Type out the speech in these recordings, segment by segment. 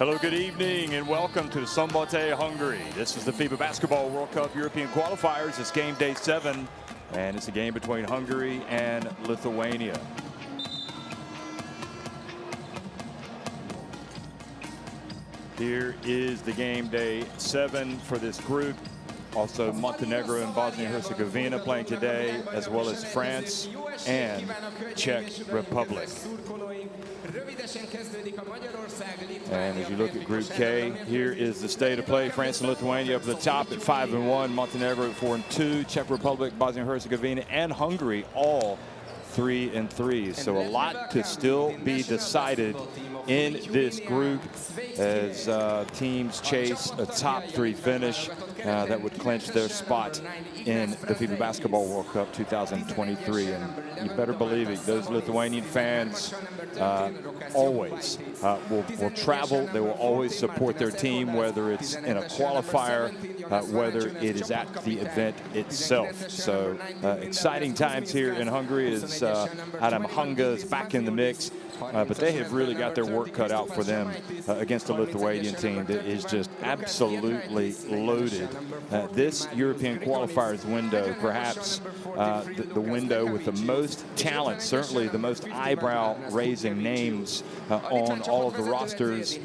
Hello, good evening, and welcome to Szombathely, Hungary. This is the FIBA Basketball World Cup European Qualifiers. It's game day 7, and it's a game between Hungary and Lithuania. Here is the game day 7 for this group. Also, Montenegro and Bosnia-Herzegovina playing today, as well as France and Czech Republic. And as you look at Group K, here is the state of play. France and Lithuania up at the top at 5-1, Montenegro at 4-2, Czech Republic, Bosnia-Herzegovina, and Hungary all 3-3. So a lot to still be decided in this group as teams chase a top 3 finish that would clinch their spot in the FIBA Basketball World Cup 2023. And you better believe it, those Lithuanian fans always will travel. They will always support their team, whether it's in a qualifier, whether it is at the event itself. So exciting times here in Hungary as Adam Hunga is back in the mix. But they have really got their work cut out for them against a Lithuanian team that is just absolutely loaded. This European qualifiers window, perhaps the window with the most talent, certainly the most eyebrow-raising names on all of the rosters,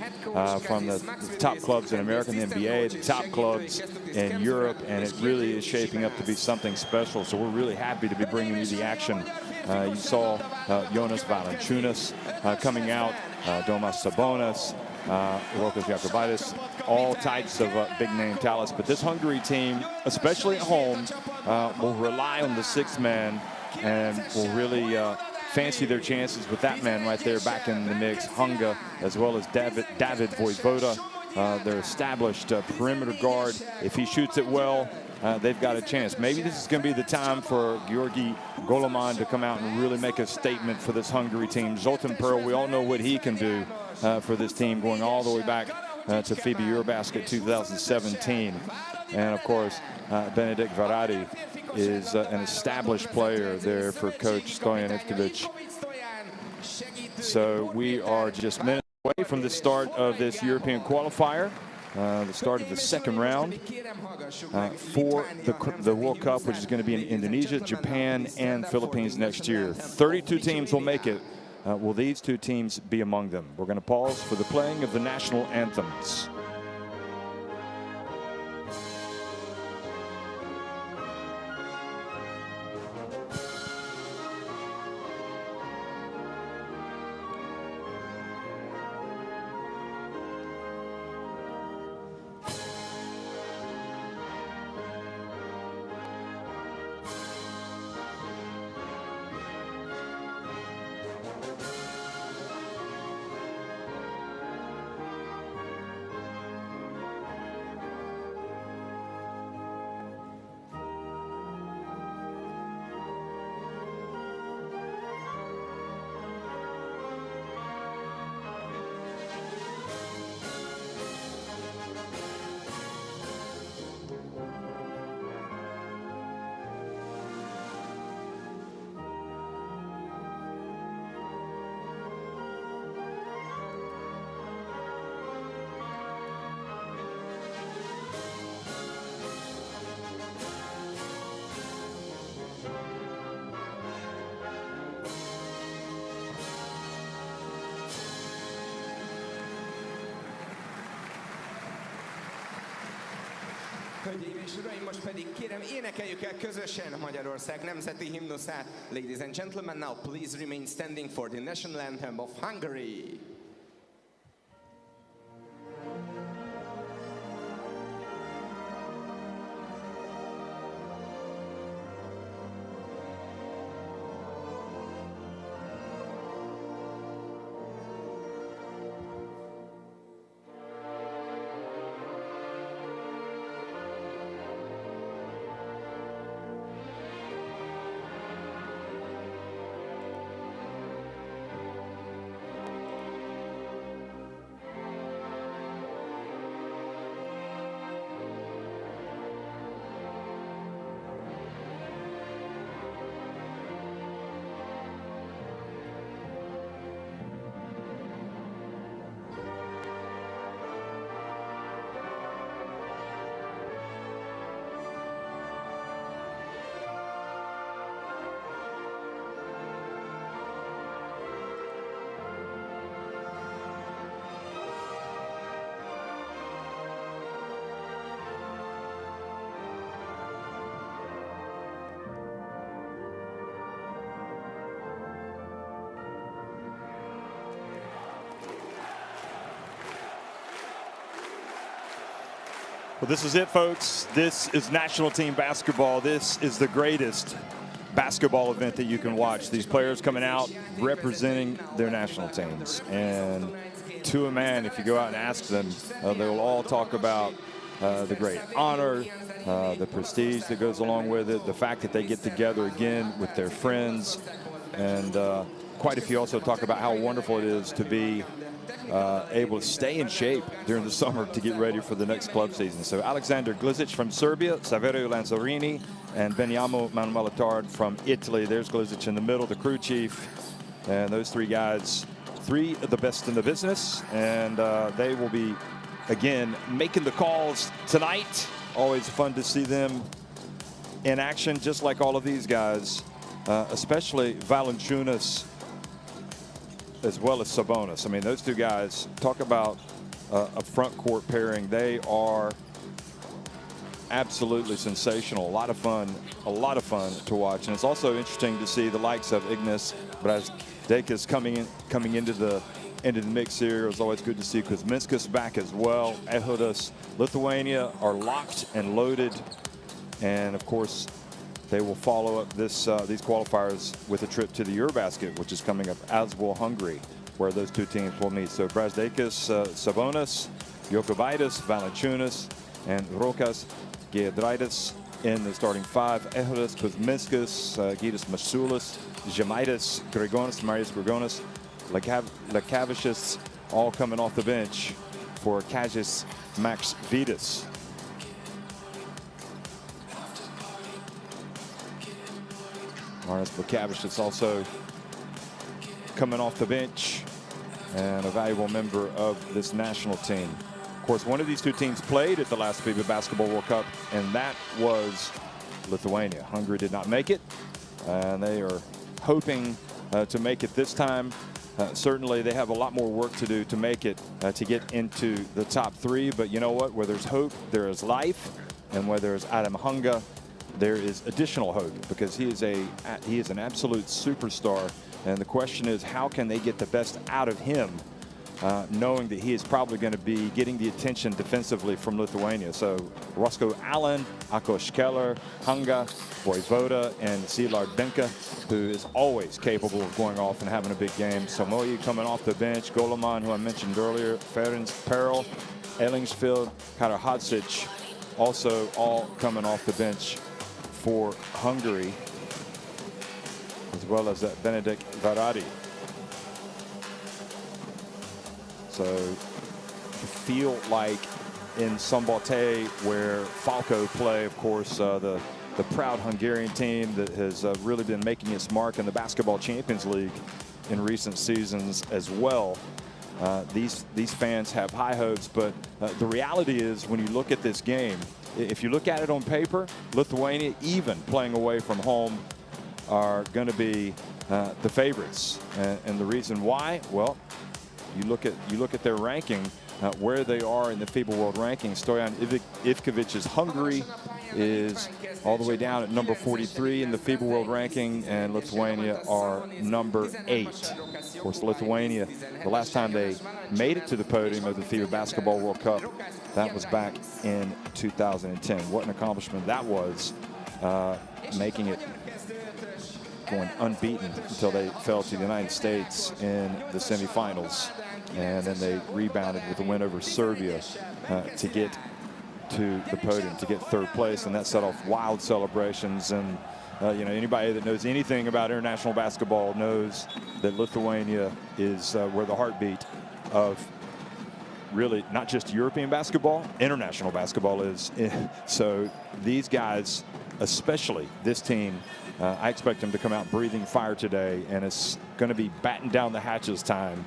from the top clubs in America and the NBA, the top clubs in Europe, and it really is shaping up to be something special. So we're really happy to be bringing you the action. You saw Jonas Valanciunas coming out, Domas Sabonis, Rokas Jokubaitis, all types of big-name talents. But this Hungary team, especially at home, will rely on the sixth man and will really fancy their chances with that man right there back in the mix, Hunga, as well as David Vojvoda, their established perimeter guard. If he shoots it well, they've got a chance. Maybe this is going to be the time for Georgi Goloman to come out and really make a statement for this Hungary team. Zoltan Pearl, we all know what he can do for this team, going all the way back to FIBA Eurobasket 2017. And, of course, Benedikt Varadi is an established player there for Coach Stojan Ivkovic. So we are just minutes away from the start of this European qualifier. The start of the second round for the World Cup, which is going to be in Indonesia, Japan, and Philippines next year. 32 teams will make it. Will these 2 teams be among them? We're going to pause for the playing of the national anthems. Hölgyeim és uraim, most pedig kérem, énekeljük el közösen Magyarország nemzeti himnuszát. Ladies and gentlemen, now please remain standing for the national anthem of Hungary. This is it, folks. This is national team basketball. This is the greatest basketball event that you can watch. These players coming out representing their national teams. And to a man, if you go out and ask them, they will all talk about the great honor, the prestige that goes along with it, the fact that they get together again with their friends. And quite a few also talk about how wonderful it is to be able to stay in shape during the summer to get ready for the next club season. So Alexander Glizic from Serbia, Saverio Lanzarini, and Beniamo Manuelatard from Italy. There's Glizic in the middle, the crew chief. And those three guys, three of the best in the business. And they will be, again, making the calls tonight. Always fun to see them in action, just like all of these guys, especially Valanciunas as well as Sabonis. I mean, those two guys, talk about a front court pairing. They are absolutely sensational. A lot of fun to watch. And it's also interesting to see the likes of Ignas Brazdeikis coming into the mix here. It's always good to see Kuzminskas back as well. Ehudas, Lithuania are locked and loaded. And of course, they will follow up these qualifiers with a trip to the Eurobasket, which is coming up, as will Hungary, where those two teams will meet. So Brazdeikis, Sabonis, Jokubaitis, Valanciunas, and Rokas Giedraitis in the starting five. Ehudas, Kuzminskas, Gytis Masulis, Žemaitis, Grigonis, Marius Grigonis, Lekavicius, all coming off the bench for Kazis Max Vitas. Marius Lekavicius also coming off the bench and a valuable member of this national team. Of course, one of these two teams played at the last FIBA Basketball World Cup, and that was Lithuania. Hungary did not make it, and they are hoping to make it this time. Certainly, they have a lot more work to do to make it, to get into the top three. But you know what? Where there's hope, there is life. And where there's Adam Hunga, there is additional hope, because he is an absolute superstar. And the question is, how can they get the best out of him, knowing that he is probably going to be getting the attention defensively from Lithuania. So Roscoe Allen, Akos Keller, Hunga, Voivoda, and Szilard Benka, who is always capable of going off and having a big game. Samoyi coming off the bench, Goloman, who I mentioned earlier, Ferenc Perel, Ellingsfield, Karahadzic, also all coming off the bench for Hungary, as well as Benedikt Varadi. So you feel like in Szombathely, where Falco play, of course, the proud Hungarian team that has really been making its mark in the Basketball Champions League in recent seasons as well. These fans have high hopes, but the reality is, when you look at this game, if you look at it on paper, Lithuania, even playing away from home, are going to be the favorites. And the reason why, well, you look at their ranking, where they are in the FIBA World Ranking. Stoyan Ivkovic's Hungary is all the way down at number 43 in the FIBA World Ranking, and Lithuania are number 8. Of course, Lithuania, the last time they made it to the podium of the FIBA Basketball World Cup, that was back in 2010. What an accomplishment that was, making it, going unbeaten until they fell to the United States in the semifinals. And then they rebounded with a win over Serbia to get to the podium, to get third place. And that set off wild celebrations. And you know, anybody that knows anything about international basketball knows that Lithuania is where the heartbeat of really not just European basketball, international basketball is. So these guys, especially this team, I expect them to come out breathing fire today, and it's going to be batten down the hatches time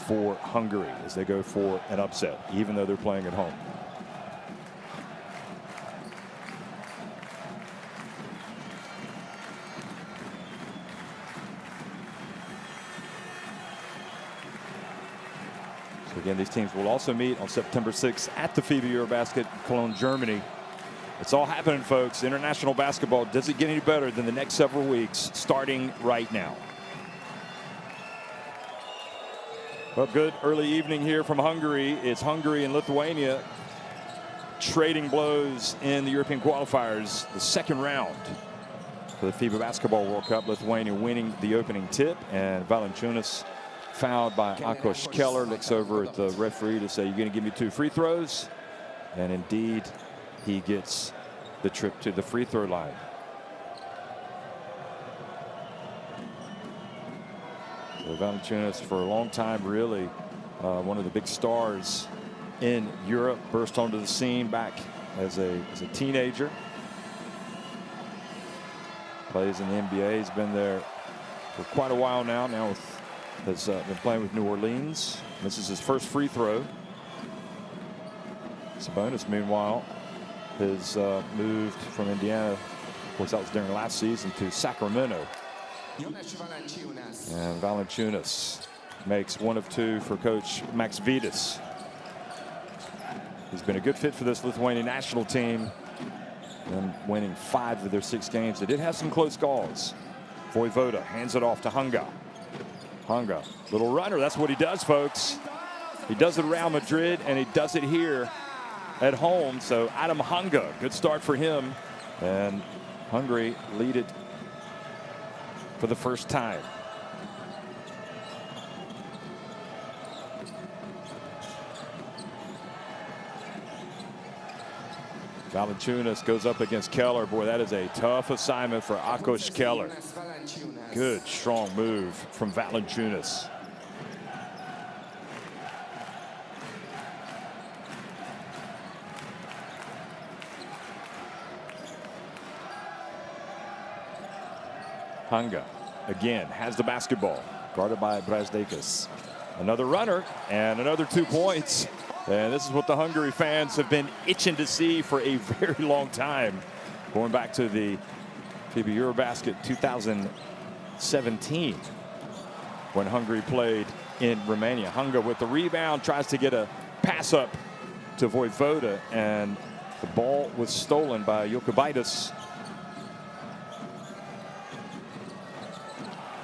for Hungary as they go for an upset, even though they're playing at home. So again, these teams will also meet on September 6th at the FIBA Eurobasket in Cologne, Germany. It's all happening, folks. International basketball doesn't get any better than the next several weeks, starting right now. Well, good early evening here from Hungary. It's Hungary and Lithuania trading blows in the European qualifiers, the second round for the FIBA Basketball World Cup. Lithuania winning the opening tip, and Valančiūnas fouled by Akos Keller. Looks over at the referee to say, "You're going to give me 2 free throws?" And indeed, he gets the trip to the free throw line. So Valančiūnas, for a long time, really one of the big stars in Europe, burst onto the scene back as a teenager. Plays in the NBA. He's been there for quite a while now. Has been playing with New Orleans. This is his first free throw. Sabonis, meanwhile, has moved from Indiana. Of course, that was during last season, to Sacramento. And Valančiūnas makes 1 of 2 for coach Max Vidas. He's been a good fit for this Lithuanian national team, and winning 5 of their 6 games. They did have some close calls. Voivoda hands it off to Hunga. Hunga, little runner. That's what he does, folks. He does it around Madrid, and he does it here at home. So Adam Hunga, good start for him. And Hungary lead it for the first time. Valančiūnas goes up against Keller. Boy, that is a tough assignment for Akos Keller. Good, strong move from Valančiūnas. Hunga again has the basketball, guarded by Brazdeikis. Another runner and another 2 points. And this is what the Hungary fans have been itching to see for a very long time, going back to the FIBA Eurobasket 2017, when Hungary played in Romania. Hunga with the rebound, tries to get a pass up to Voivoda, and the ball was stolen by Jokubaitis.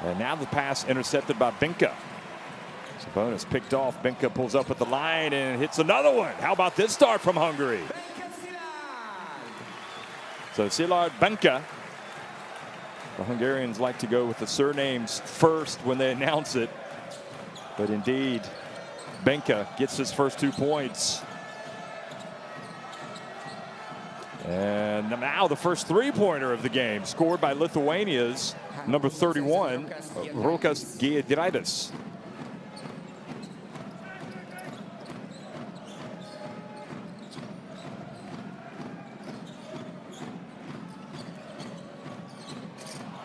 And now the pass intercepted by Benka. Sabonis picked off. Benka pulls up at the line and hits another one. How about this start from Hungary? So Szilárd Benka. The Hungarians like to go with the surnames first when they announce it. But indeed, Benka gets his first 2 points. And now the first 3-pointer of the game, scored by Lithuania's number 31, Rokas Giedraitis.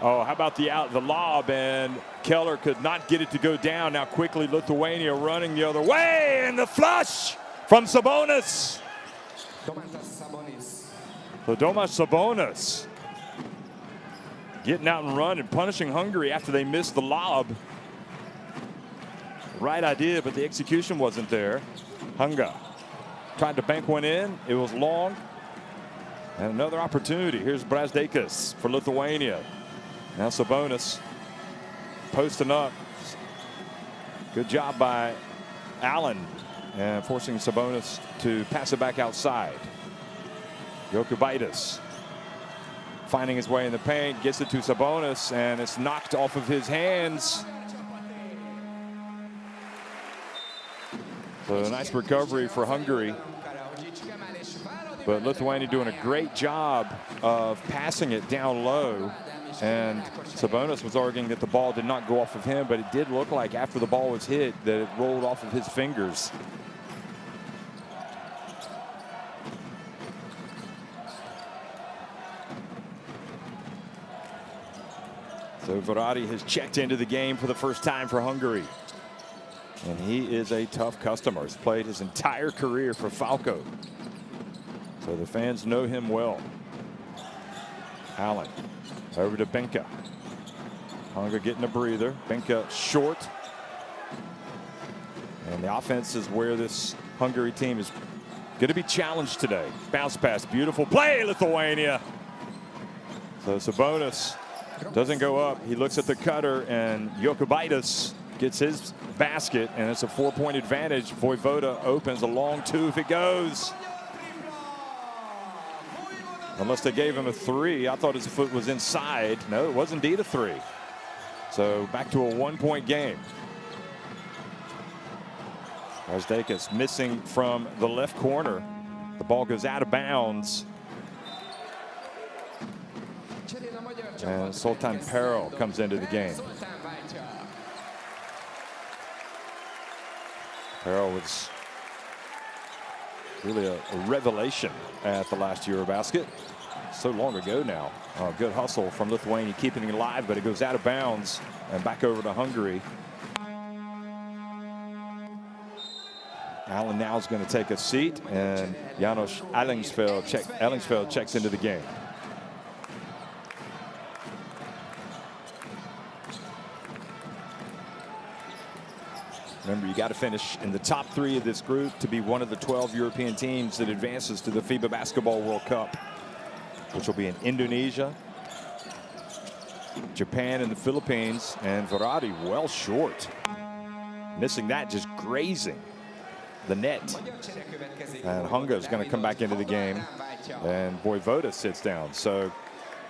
Oh, how about the lob, and Keller could not get it to go down. Now quickly Lithuania running the other way, and the flush from Sabonis. So Domas Sabonis getting out and running, punishing Hungary after they missed the lob. Right idea, but the execution wasn't there. Hunga tried to bank one in. It was long. And another opportunity. Here's Brazdeikis for Lithuania. Now Sabonis posting up. Good job by Allen, and forcing Sabonis to pass it back outside. Jokubaitis finding his way in the paint, gets it to Sabonis, and it's knocked off of his hands. So a nice recovery for Hungary. But Lithuania doing a great job of passing it down low. And Sabonis was arguing that the ball did not go off of him, but it did look like after the ball was hit that it rolled off of his fingers. So Verratti has checked into the game for the first time for Hungary. And he is a tough customer. He's played his entire career for Falco. So the fans know him well. Allen over to Benka. Hunga getting a breather. Benka short. And the offense is where this Hungary team is going to be challenged today. Bounce pass, beautiful play, Lithuania. So Sabonis doesn't go up. He looks at the cutter, and Jokubaitis gets his basket, and it's a 4-point advantage. Voivoda opens a long 2 if it goes. Unless they gave him a 3. I thought his foot was inside. No, it was indeed a 3. So back to a 1-point game. Brasdeikis missing from the left corner. The ball goes out of bounds. And Sultan Perel comes into the game. Perel was really a revelation at the last Eurobasket. So long ago now. Good hustle from Lithuania, keeping it alive, but it goes out of bounds and back over to Hungary. Allen now is going to take a seat, and Janos Ellingsfeld checks into the game. Remember, you got to finish in the top 3 of this group to be one of the 12 European teams that advances to the FIBA Basketball World Cup, which will be in Indonesia, Japan, and the Philippines. And Verratti well short. Missing that, just grazing the net. And Hunga is going to come back into the game. And Vojvoda sits down. So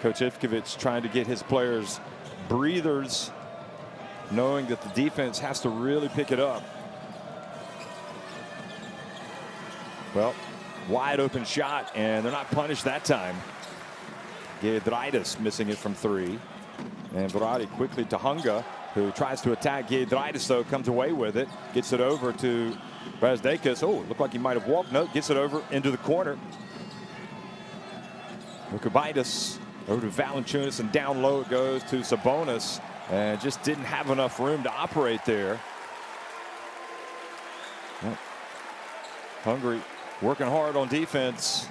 Coach Ivkovic trying to get his players breathers, knowing that the defense has to really pick it up. Well, wide open shot, and they're not punished that time. Giedraitis missing it from 3. And Verratti quickly to Hunga, who tries to attack Giedraitis, though, comes away with it. Gets it over to Brasdeikis. Oh, it looked like he might have walked. No, gets it over into the corner. Lukubaitis over to Valanciunas, and down low it goes to Sabonis. And just didn't have enough room to operate there. Well, Hungary working hard on defense.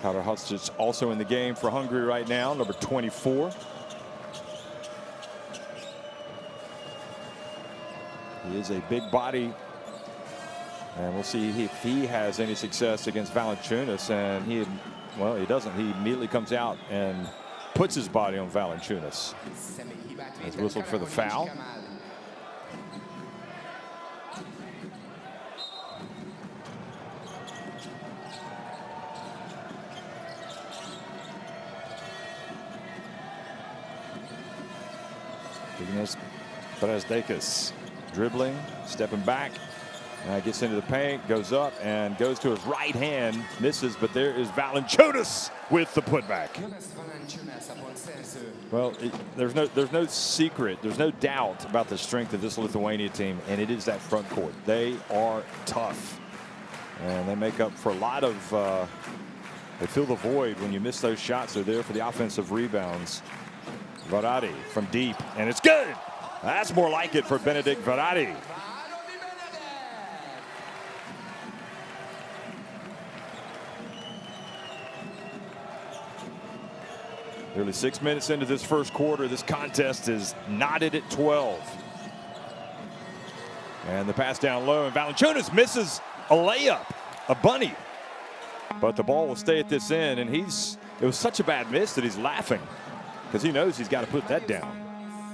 Kader Hustic also in the game for Hungary right now, number 24. He is a big body, and we'll see if he has any success against Valanciunas. And he doesn't. He immediately comes out and puts his body on Valanciunas. He's whistled for the foul. Brasdeikis dribbling, stepping back, gets into the paint, goes up and goes to his right hand, misses, but there is Valanciunas with the putback. Well, there's no secret, there's no doubt about the strength of this Lithuania team, and it is that front court. They are tough, and they make up for a lot of, they fill the void when you miss those shots. They're there for the offensive rebounds. Verratti from deep, and it's good. That's more like it for Benedikt Verratti. Nearly 6 minutes into this first quarter. This contest is knotted at 12. And the pass down low, and Valanciunas misses a layup, a bunny. But the ball will stay at this end, and it was such a bad miss that he's laughing because he knows he's got to put that down.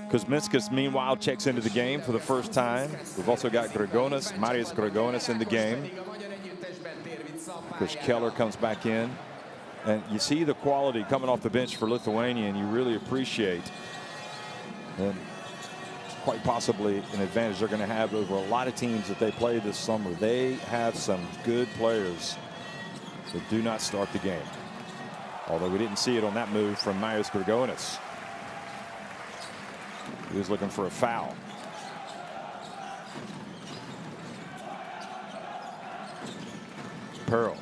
Kuzminskas, meanwhile, checks into the game for the first time. We've also got Marius Grigonis in the game. Chris Keller comes back in. And you see the quality coming off the bench for Lithuania, and you really appreciate. And quite possibly an advantage they're going to have over a lot of teams that they play this summer. They have some good players that do not start the game. Although we didn't see it on that move from Marius Grigonis. He was looking for a foul. Perel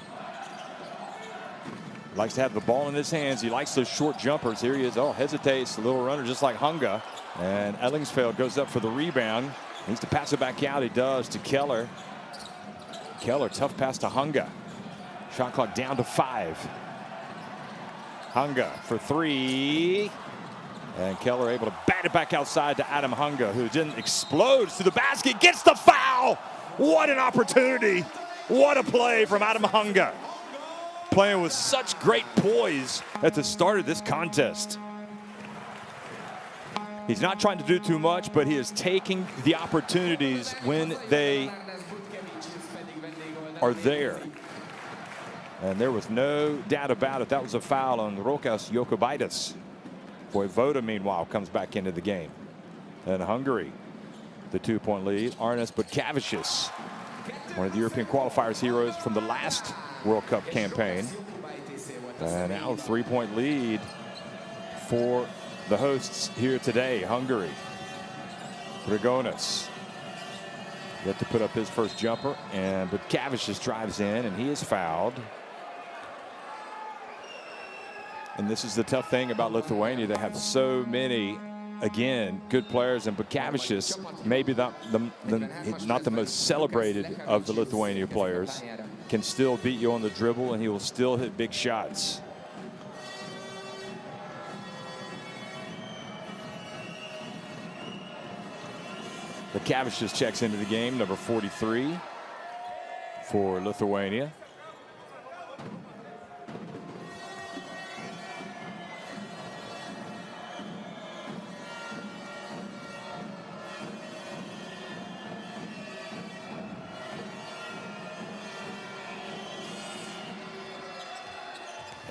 likes to have the ball in his hands. He likes those short jumpers. Here he is. Oh, hesitates. A little runner just like Hunga. And Ellingsfeld goes up for the rebound. Needs to pass it back out. He does to Keller. Keller, tough pass to Hunga. Shot clock down to 5. Hunga for 3. And Keller able to bat it back outside to Adam Hunga, who then explodes to the basket, gets the foul. What an opportunity. What a play from Adam Hunga. Playing with such great poise at the start of this contest. He's not trying to do too much, but he is taking the opportunities when they are there. And there was no doubt about it. That was a foul on Rokas Jokubaitis. Voivoda, meanwhile, comes back into the game. And Hungary, the 2-point lead. Arnas Butkavicius, one of the European qualifiers heroes from the last World Cup campaign. And now a 3-point lead for the hosts here today, Hungary. Grigonis yet to put up his first jumper, and Butkavicius drives in, and he is fouled. And this is the tough thing about Lithuania. They have so many, again, good players, and Butkavicius, maybe not the most celebrated of the Lithuania players, can still beat you on the dribble, and he will still hit big shots. Butkavicius checks into the game, number 43 for Lithuania.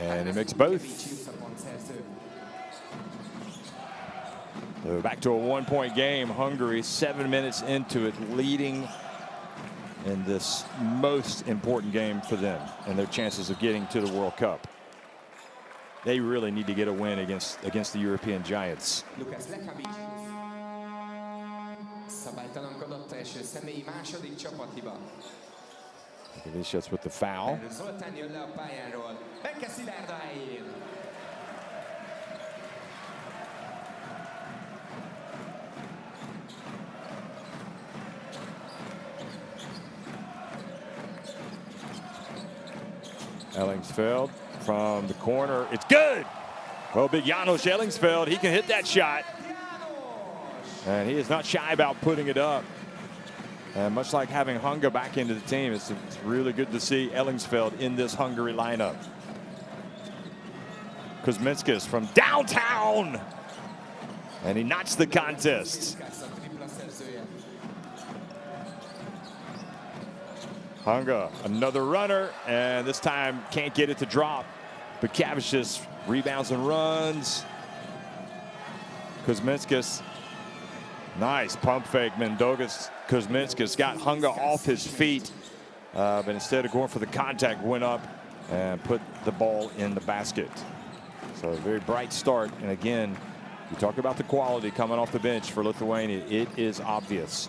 And he makes both. So back to a 1-point game. Hungary 7 minutes into it, leading in this most important game for them and their chances of getting to the World Cup. They really need to get a win against the European giants. Vicious with the foul. Ellingsfeld from the corner. It's good. Well, big Janos Ellingsfeld, he can hit that shot. And he is not shy about putting it up. And much like having Hunga back into the team, it's really good to see Ellingsfeld in this Hungary lineup. Kuzminskis from downtown. And he knotched the contest. Hunga, another runner, and this time can't get it to drop. But Butkavicius rebounds and runs. Kuzminskis, nice pump fake. Mindaugas Kuzminskis got Hunga off his feet, but instead of going for the contact, went up and put the ball in the basket. So a very bright start. And again, you talk about the quality coming off the bench for Lithuania. It is obvious.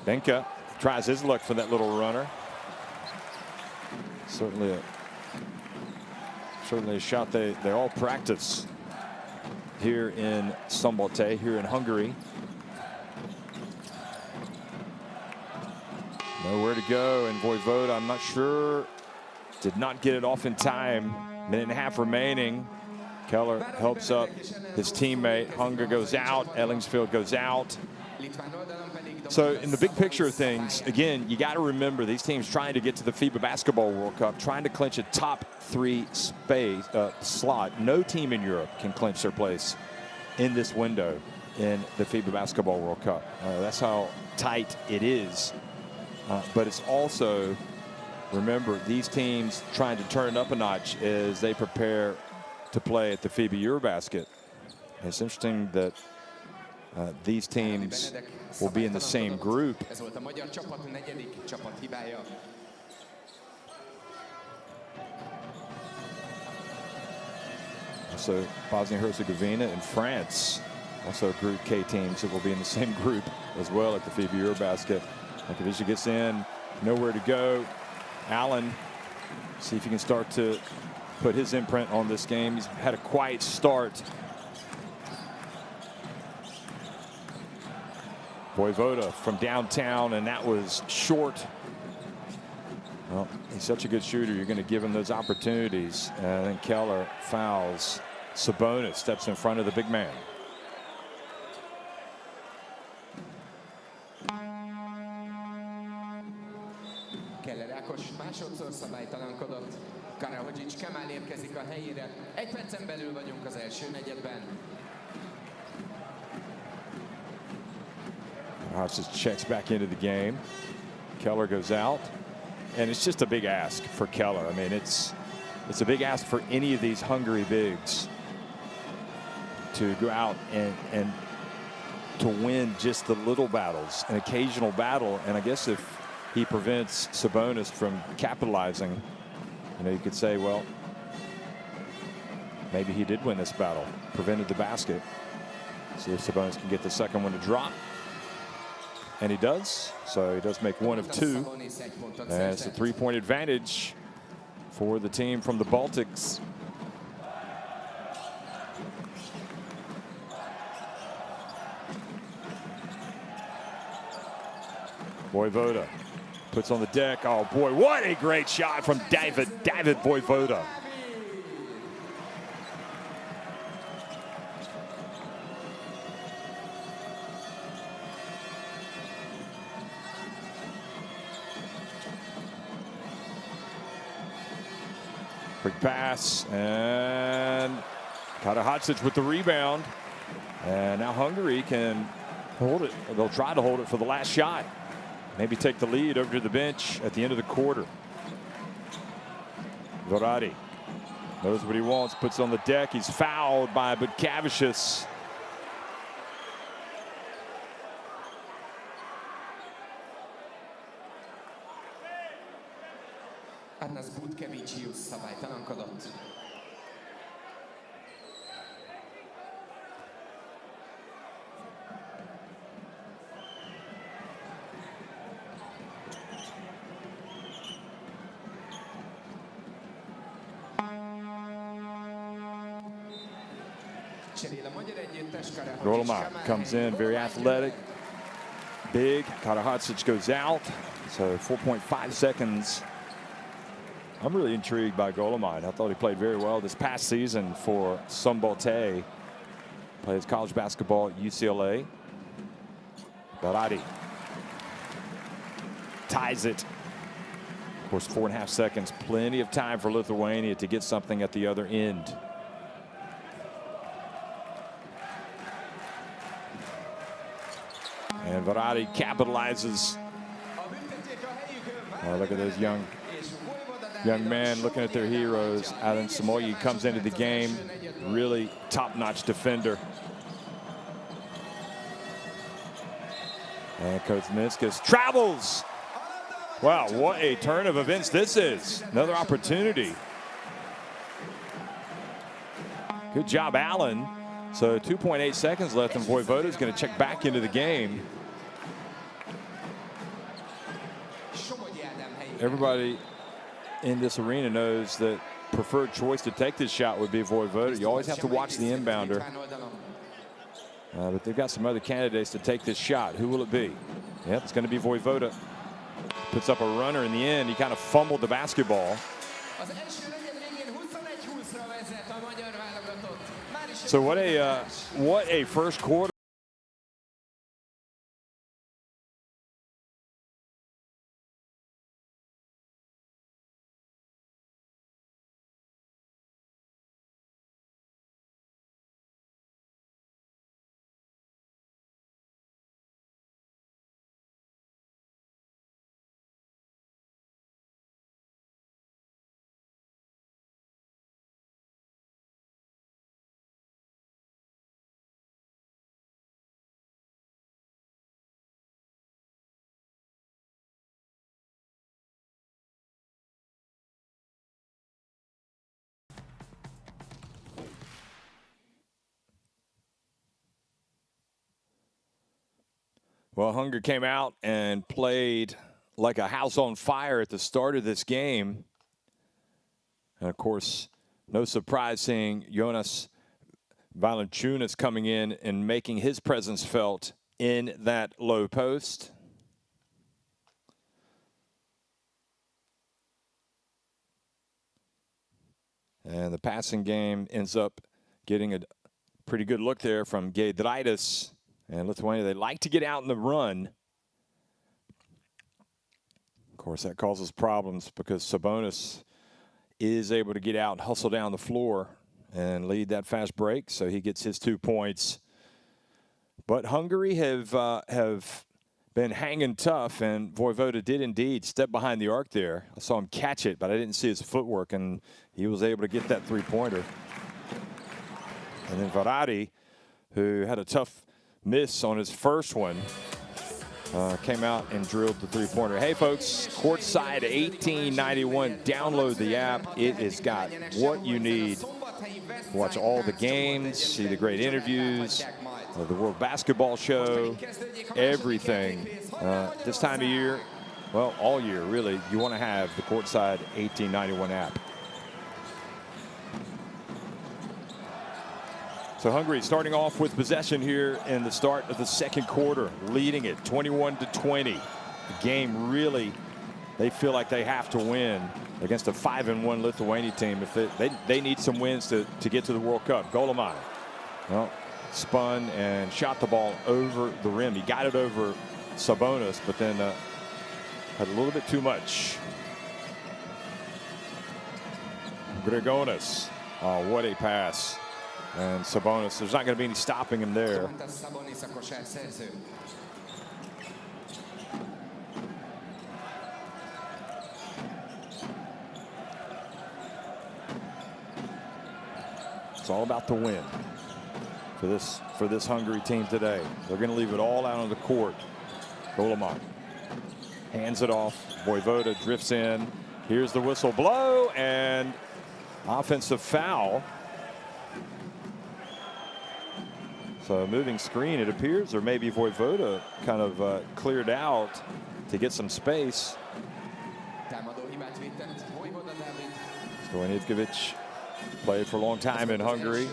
Benka tries his luck for that little runner. Certainly a shot they all practice here in Szombathely, here in Hungary. Nowhere to go, and Voivoda, I'm not sure, did not get it off in time. Minute and a half remaining. Keller helps up his teammate. Hunga goes out. Ellingsfeld goes out. So in the big picture of things, again, you got to remember these teams trying to get to the FIBA Basketball World Cup, trying to clinch a top 3 slot. No team in Europe can clinch their place in this window in the FIBA Basketball World Cup. That's how tight it is. But it's also, remember, these teams trying to turn it up a notch as they prepare to play at the FIBA Eurobasket. It's interesting that these teams will be in the same group. So Bosnia-Herzegovina and France, also Group K teams that will be in the same group as well at the FIBA Eurobasket. Butkavicius gets in, nowhere to go. Allen, see if he can start to put his imprint on this game. He's had a quiet start. Voivoda from downtown, and that was short. Well, he's such a good shooter. You're going to give him those opportunities. And then Keller fouls. Sabonis steps in front of the big man. visszaérkezik a helyére. Egy percen belül vagyunk az első negyedben. Hostage checks back into the game. Keller goes out, and it's just a big ask for Keller. I mean, it's a big ask for any of these Hungary bigs to go out and to win just the little battles, an occasional battle. And I guess if he prevents Sabonis from capitalizing, you know, you could say, well, maybe he did win this battle, prevented the basket. See if Sabonis can get the second one to drop. And he does. So he does make one of two. And it's a three-point advantage for the team from the Baltics. Voivoda puts on the deck. Oh boy, what a great shot from David Voivoda. Quick pass, and Karahadzic with the rebound. And now Hungary can hold it. They'll try to hold it for the last shot. Maybe take the lead over to the bench at the end of the quarter. Varady knows what he wants, puts it on the deck. He's fouled by Butkavicius. Annas Butkavicius szabálytalankodott. Golomar comes in, very athletic, big. Karahadzic goes out, so 4.5 seconds. I'm really intrigued by Golomar. I thought he played very well this past season for Sumbote. Plays college basketball at UCLA. Barati ties it. Of course, 4.5 seconds. Plenty of time for Lithuania to get something at the other end. And Varady capitalizes. Oh, look at those young men looking at their heroes. Alan Samoyi comes into the game, really top-notch defender. And Kuzminskas travels. Wow, what a turn of events this is. Another opportunity. Good job, Allen. So 2.8 seconds left, and Voivoda is going to check back into the game. Everybody in this arena knows that preferred choice to take this shot would be Voivoda. You always have to watch the inbounder. But they've got some other candidates to take this shot. Who will it be? Yep, it's going to be Voivoda. Puts up a runner in the end. He kind of fumbled the basketball. So what a first quarter. Well, Hungary came out and played like a house on fire at the start of this game. And, of course, no surprise seeing Jonas Valanciunas coming in and making his presence felt in that low post. And the passing game ends up getting a pretty good look there from Giedraitis. And Lithuania, they like to get out in the run. Of course, that causes problems because Sabonis is able to get out and hustle down the floor and lead that fast break, so he gets his 2 points. But Hungary have been hanging tough, and Vojvoda did indeed step behind the arc there. I saw him catch it, but I didn't see his footwork, and he was able to get that three-pointer. And then Varadi, who had a tough miss on his first one, came out and drilled the three-pointer. Hey, folks, Courtside 1891. Download the app. It has got what you need. Watch all the games, see the great interviews, the World Basketball Show, everything. This time of year, well, all year, really, you want to have the Courtside 1891 app. So Hungary starting off with possession here in the start of the second quarter, leading it 21-20. The game really, they feel like they have to win against a 5-1 Lithuania team. If they need some wins to get to the World Cup. Goleman, well, spun and shot the ball over the rim. He got it over Sabonis, but then had a little bit too much. Grigonis, oh, what a pass. And Sabonis, there's not going to be any stopping him there. It's all about the win for this Hungary team today. They're going to leave it all out on the court. Goleman hands it off. Vojvoda drifts in. Here's the whistle blow, and offensive foul. So moving screen, it appears, or maybe Vojvoda kind of cleared out to get some space. Stojanivkovic played for a long time in Hungary,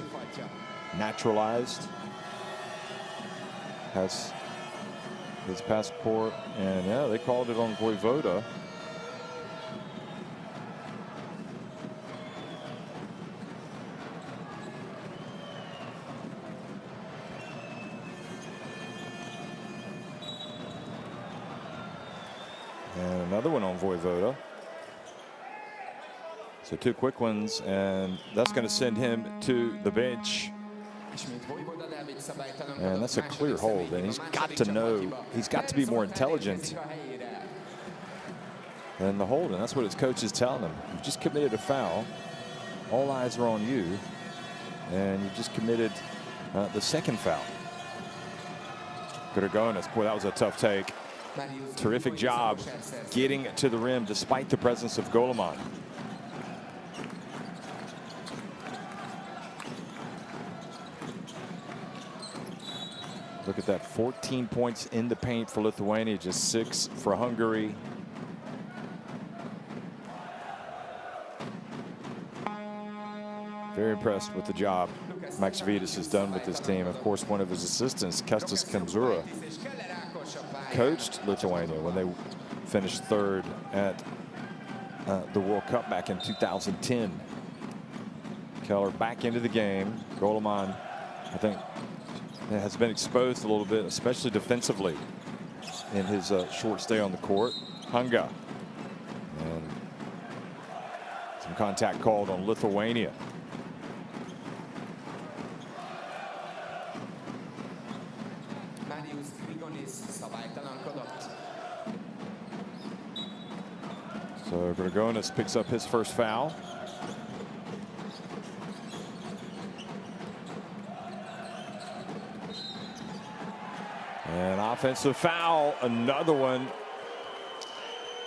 naturalized, has his passport, and yeah, they called it on Vojvoda. And another one on Vojvoda. So two quick ones, and that's going to send him to the bench. And that's a clear hold, and he's got to know, he's got to be more intelligent than the hold, and that's what his coach is telling him. You've just committed a foul. All eyes are on you, and you've just committed the second foul. Grigonis, boy, that was a tough take. Terrific job getting to the rim despite the presence of Goleman. Look at that, 14 points in the paint for Lithuania, just 6 for Hungary. Very impressed with the job Max Vidas has done with this team. Of course, one of his assistants, Kestis Kemzura, coached Lithuania when they finished third at the World Cup back in 2010. Keller back into the game. Goleman, I think, has been exposed a little bit, especially defensively, in his short stay on the court. Hunga, and some contact called on Lithuania. So Grigonis picks up his first foul. And offensive foul, another one.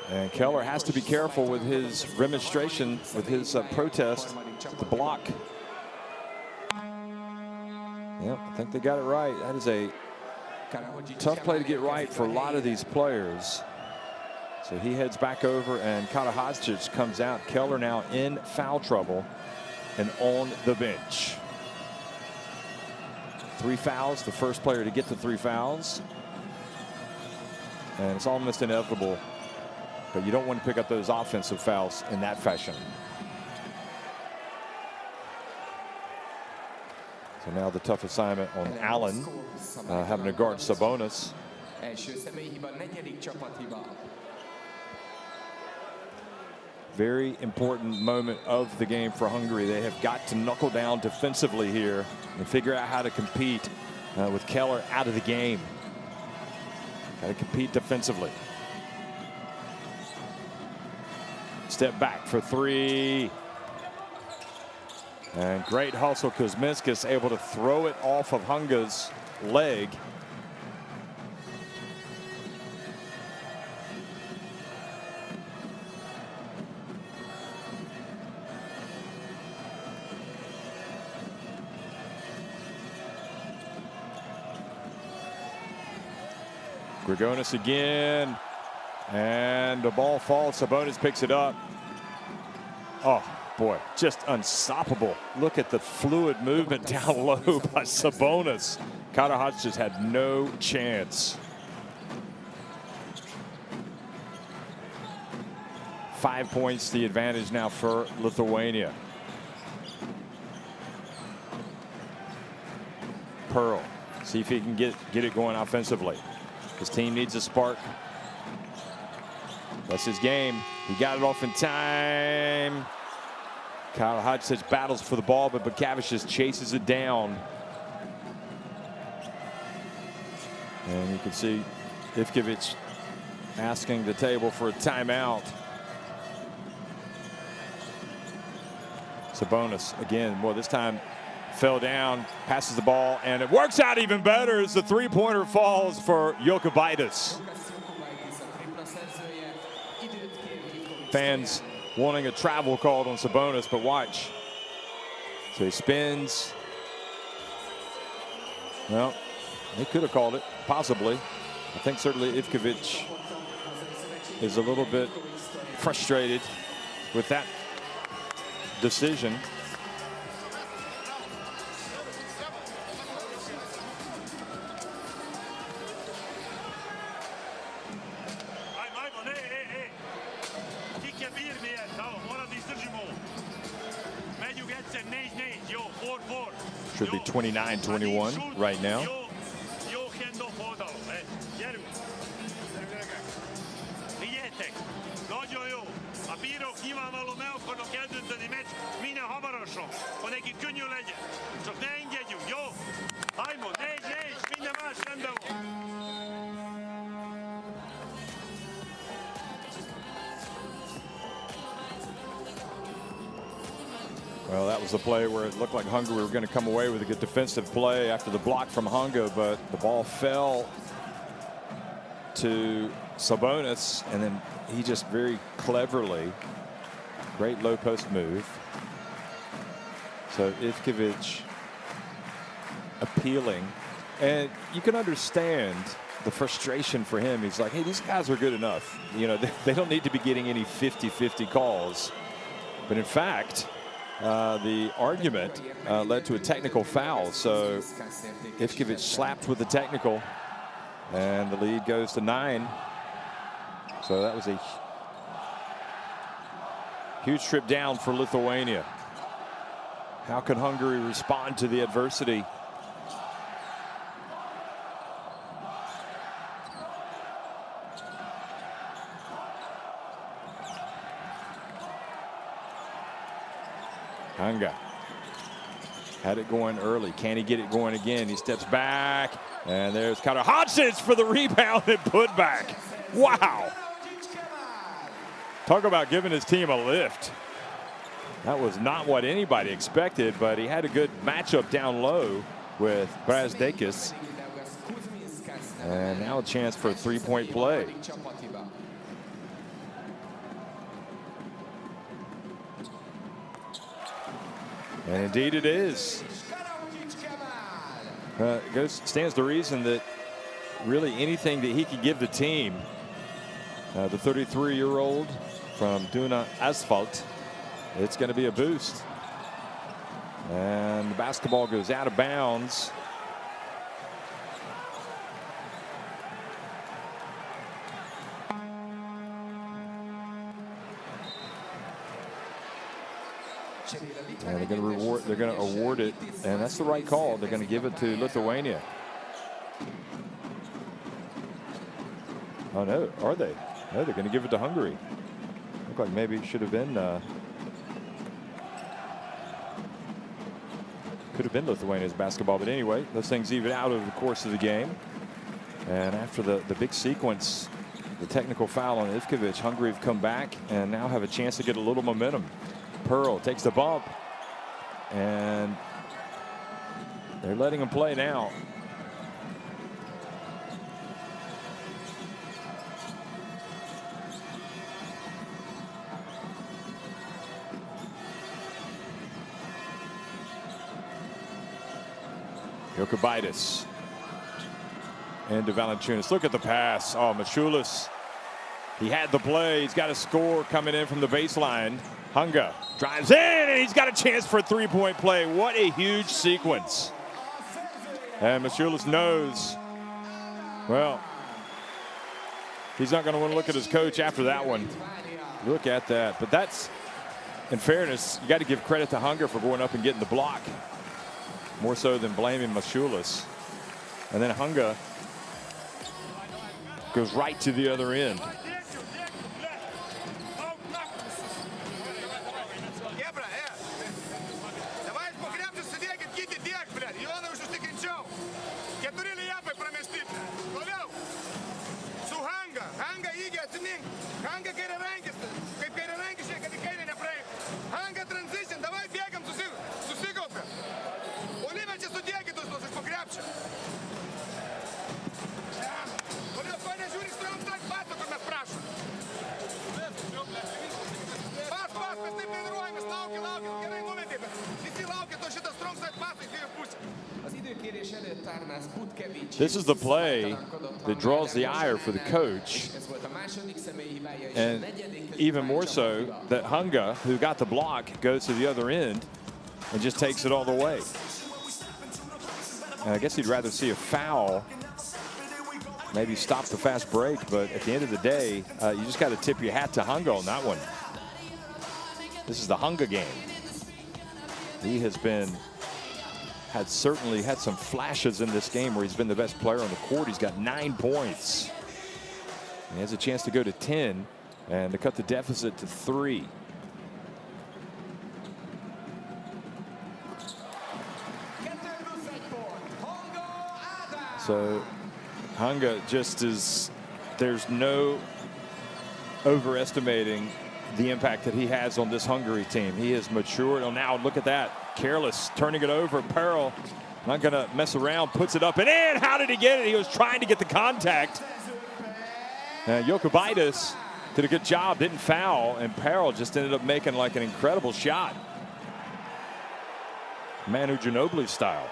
And Keller has to be careful with his remonstration, with his protest, the block. Yep, I think they got it right. That is a tough play to get right for a lot of these players. So he heads back over, and Karahadzic comes out. Keller now in foul trouble and on the bench. 3 fouls, the first player to get to 3 fouls. And it's almost inevitable, but you don't want to pick up those offensive fouls in that fashion. So now the tough assignment on Allen, having to guard Sabonis. Very important moment of the game for Hungary. They have got to knuckle down defensively here and figure out how to compete with Keller out of the game. Got to compete defensively. Step back for three. And great hustle. Kuzminskas able to throw it off of Hunga's leg. Grigonis again, and the ball falls. Sabonis picks it up. Oh boy, just unstoppable. Look at the fluid movement down low by Sabonis. Karahac just had no chance. 5 points the advantage now for Lithuania. Pearl, see if he can get it going offensively. His team needs a spark. That's his game. He got it off in time. Kyle Hodgson battles for the ball, but Bukavich just chases it down. And you can see Ivkovic asking the table for a timeout. Sabonis again, well, this time fell down, passes the ball, and it works out even better as the three-pointer falls for Jokubaitis. Fans wanting a travel called on Sabonis, but watch. So he spins. Well, they could have called it, possibly. I think certainly Ivkovic is a little bit frustrated with that decision. Should be 29-21 right now. Well, that was the play where it looked like Hungary were going to come away with a good defensive play after the block from Hunga, but the ball fell to Sabonis, and then he just very cleverly, great low post move. So Ivkovic appealing, and you can understand the frustration for him. He's like, hey, these guys are good enough. You know, they don't need to be getting any 50-50 calls. But in fact, the argument led to a technical foul. So Ivkovic slapped with the technical, and the lead goes to 9. So that was a huge trip down for Lithuania. How can Hungary respond to the adversity? Hunga had it going early. Can he get it going again? He steps back, and there's Carter Hodgson for the rebound and put back. Wow. Talk about giving his team a lift. That was not what anybody expected, but he had a good matchup down low with Brazdakis. And now a chance for a three-point play. And indeed it is. Stands to reason that really anything that he could give the team, the 33-year-old from Duna Asphalt, it's going to be a boost. And the basketball goes out of bounds. And they're going to award it, and that's the right call. They're going to give it to Lithuania. Oh no, are they? No, they're going to give it to Hungary. Look looked like maybe it should have been could have been Lithuania's basketball, but anyway, those things even out over the course of the game. And after the big sequence, the technical foul on Ivkovic, Hungary have come back and now have a chance to get a little momentum. Pearl takes the bump, and they're letting him play now. Jokubaitis into Valanciunas. Look at the pass. Oh, Maciulis. He had the play. He's got a score coming in from the baseline. Hunga drives in, and he's got a chance for a three-point play. What a huge sequence. And Maciulis knows, well, he's not going to want to look at his coach after that one. Look at that. But that's, in fairness, you got to give credit to Hunga for going up and getting the block, more so than blaming Maciulis. And then Hunga goes right to the other end. This is the play that draws the ire for the coach, and even more so that Hunga, who got the block, goes to the other end and just takes it all the way. And I guess he'd rather see a foul, maybe stop the fast break, but at the end of the day, you just got to tip your hat to Hunga on that one. This is the Hunga game. He has certainly had some flashes in this game where he's been the best player on the court. He's got 9 points. He has a chance to go to 10 and to cut the deficit to 3. So Hunga just is, there's no overestimating the impact that he has on this Hungary team. He has matured. Oh, now look at that. Careless, turning it over. Pearl, not going to mess around, puts it up and in. How did he get it? He was trying to get the contact. Jokubaitis did a good job, didn't foul, and Pearl just ended up making like an incredible shot. Manu Ginobili style.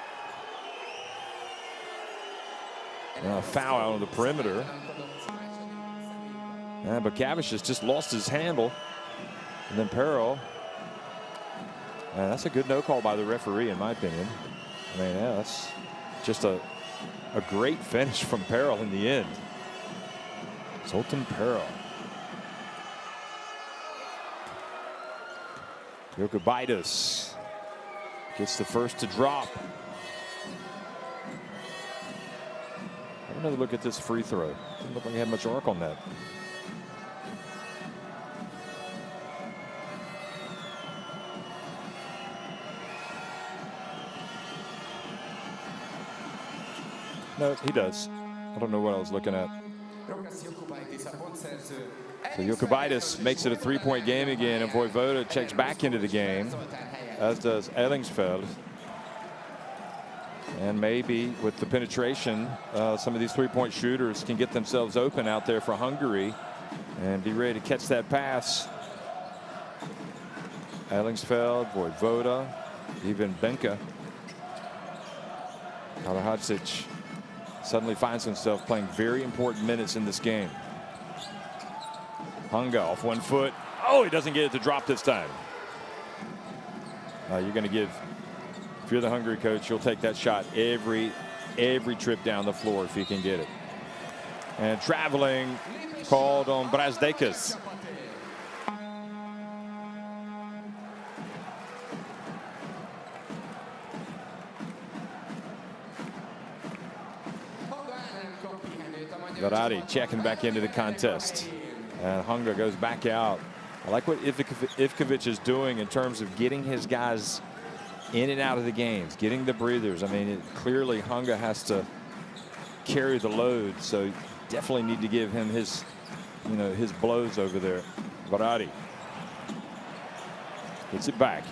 A foul out on the perimeter. But Gavish has just lost his handle. And then Pearl. That's a good no call by the referee, in my opinion. I mean, yeah, that's just a great finish from Pearl in the end. Zoltan Pearl. Jokubaitis gets the first to drop. Have another look at this free throw. Doesn't look like he had much arc on that. No, he does. I don't know what I was looking at. So Jokubaitis makes it a three-point game again, and Vojvoda checks back into the game, as does Ellingsfeld. And maybe with the penetration, some of these three-point shooters can get themselves open out there for Hungary and be ready to catch that pass. Ellingsfeld, Vojvoda, even Benka. Karahadzic suddenly finds himself playing very important minutes in this game. Hunga off 1 foot. Oh, he doesn't get it to drop this time. You're going to give, if you're the Hungary coach, you'll take that shot every trip down the floor if you can get it. And traveling called on Brazdeikis. Varadi checking back into the contest. And Hunga goes back out I like what Ivkovic is doing in terms of getting his guys in and out of the games, getting the breathers. I mean, clearly Hungary has to carry the load, so you definitely need to give him his, his blows over there. Varadi gets it back.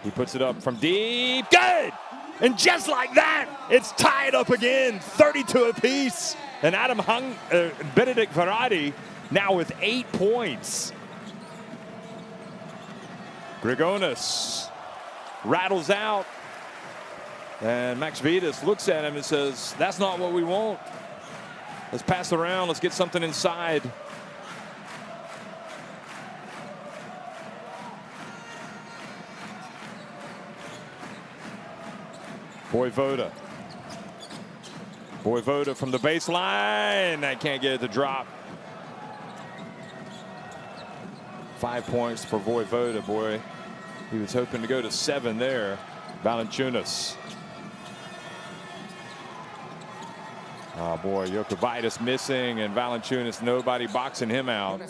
He puts it up from deep. Good! And just like that, it's tied up again, 32 apiece. And Benedikt Varadi now with 8 points. Grigonis rattles out. And Maksvydas looks at him and says, that's not what we want. Let's pass it around. Let's get something inside. Voivoda. Voivoda from the baseline. I can't get it to drop. 5 points for Voivoda. Boy, he was hoping to go to 7 there. Valanciunas. Oh boy, Jokubaitis missing, and Valanciunas, nobody boxing him out.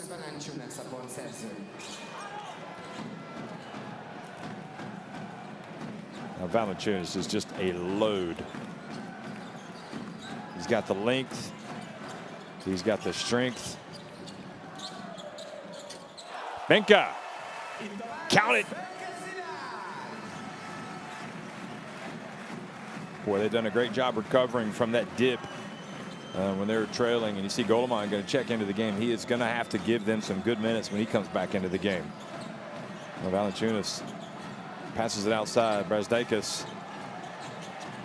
Now Valanciunas is just a load. He's got the length. He's got the strength. Benka. Count it. Boy, they've done a great job recovering from that dip when they were trailing. And you see Goleman going to check into the game. He is going to have to give them some good minutes when he comes back into the game. Well, Valanciunas passes it outside. Brazdeikis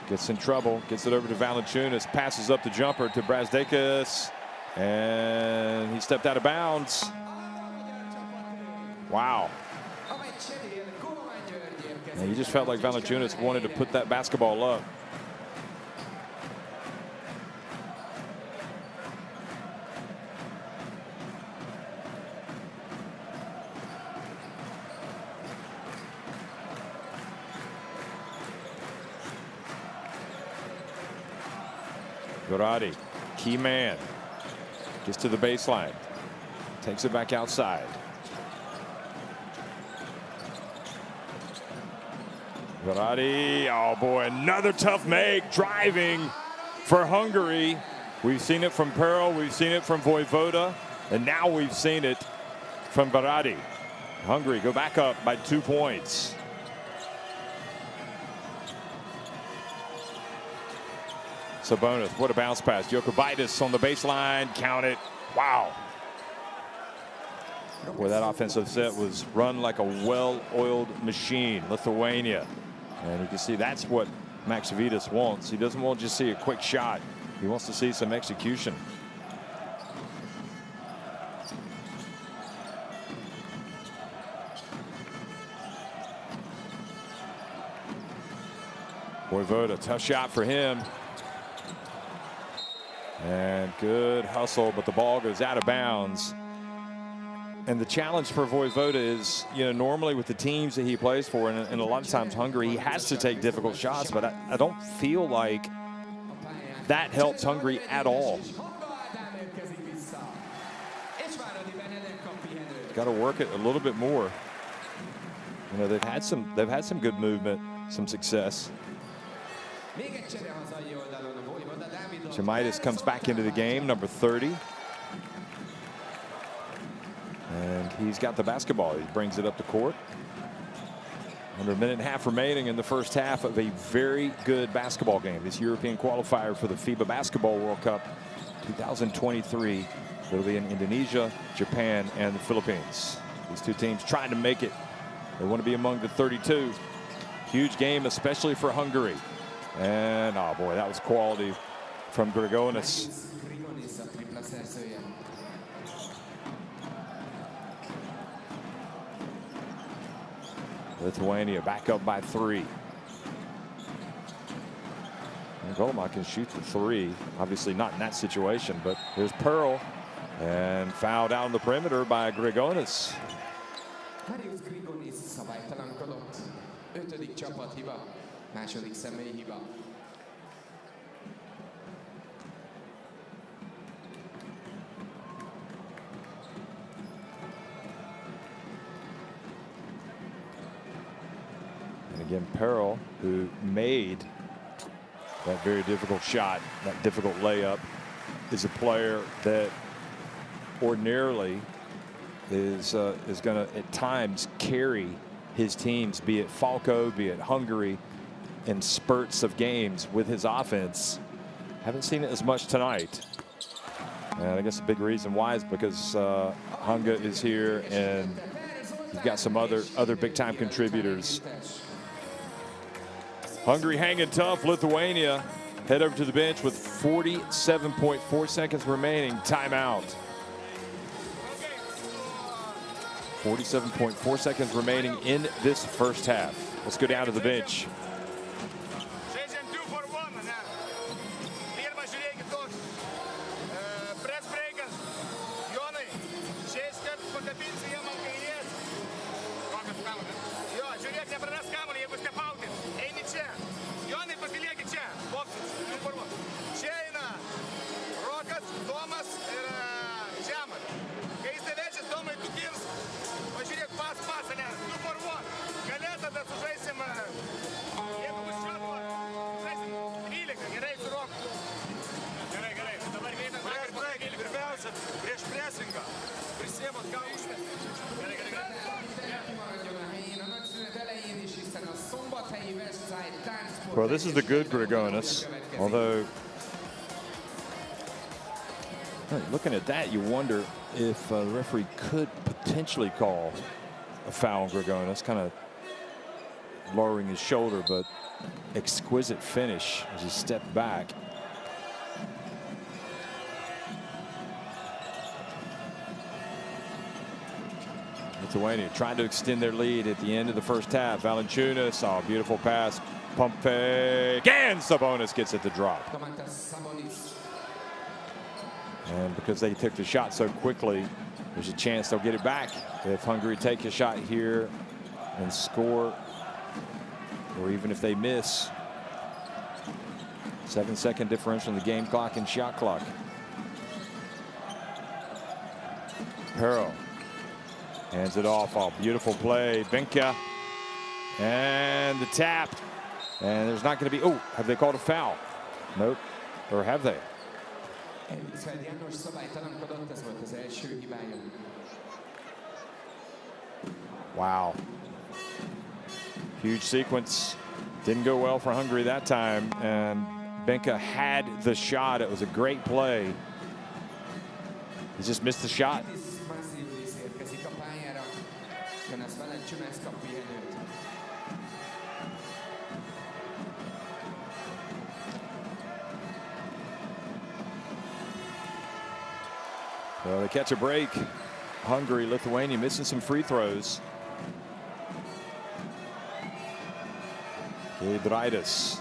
gets in trouble. Gets it over to Valanciunas. Passes up the jumper to Brazdeikis. And he stepped out of bounds. Wow. And you just felt like Valanciunas wanted to put that basketball up. Varadi, key man, gets to the baseline, takes it back outside. Varadi, oh boy, another tough make, driving for Hungary. We've seen it from Pearl, we've seen it from Voivoda, and now we've seen it from Varadi. Hungary go back up by 2 points. Sabonis, what a bounce pass. Jokubaitis on the baseline, count it. Wow. Boy, that offensive set was run like a well-oiled machine. Lithuania. And you can see that's what Maksvydas wants. He doesn't want to just see a quick shot. He wants to see some execution. Voivoda, tough shot for him. And good hustle, but the ball goes out of bounds. And the challenge for Voivoda is, normally with the teams that he plays for, and a lot of times Hungary, he has to take difficult shots, but I don't feel like that helps Hungary at all. Got to work it a little bit more. They've had some good movement, some success. Chemaitis comes back into the game, number 30. And he's got the basketball. He brings it up the court. Under a minute and a half remaining in the first half of a very good basketball game. This European qualifier for the FIBA Basketball World Cup 2023. It'll be in Indonesia, Japan, and the Philippines. These two teams trying to make it. They want to be among the 32. Huge game, especially for Hungary. And, oh boy, that was quality from Grigonis. Lithuania back up by 3. And Goleman can shoot the 3. Obviously not in that situation, but here's Pearl. And fouled out on the perimeter by Grigonis. Második személyi hiba. made that very difficult shot, that difficult layup, is a player that ordinarily is going to at times carry his teams, be it Falco, be it Hungary, in spurts of games with his offense. Haven't seen it as much tonight. And I guess the big reason why is because Hunga is here and you've got some other big time contributors. Hungary hanging tough. Lithuania head over to the bench with 47.4 seconds remaining. Timeout. 47.4 seconds remaining in this first half. Let's go down to the bench. Well, this is the good Grigonis, although looking at that, you wonder if the referee could potentially call a foul on Grigonis, kind of lowering his shoulder, but exquisite finish as he stepped back. Lithuania trying to extend their lead at the end of the first half. Valanciunas, oh, beautiful pass. Pump fake, and Sabonis gets it to drop. And because they took the shot so quickly, there's a chance they'll get it back if Hungary take a shot here and score, or even if they miss. 7-second differential in the game clock and shot clock. Pearl hands it off. Oh, beautiful play. Benka. And the tap. And there's not going to be, oh, have they called a foul? Nope. Or have they? Wow. Huge sequence. Didn't go well for Hungary that time. And Benka had the shot. It was a great play. He just missed the shot. Well, they catch a break. Hungary, Lithuania missing some free throws. Giedraitis,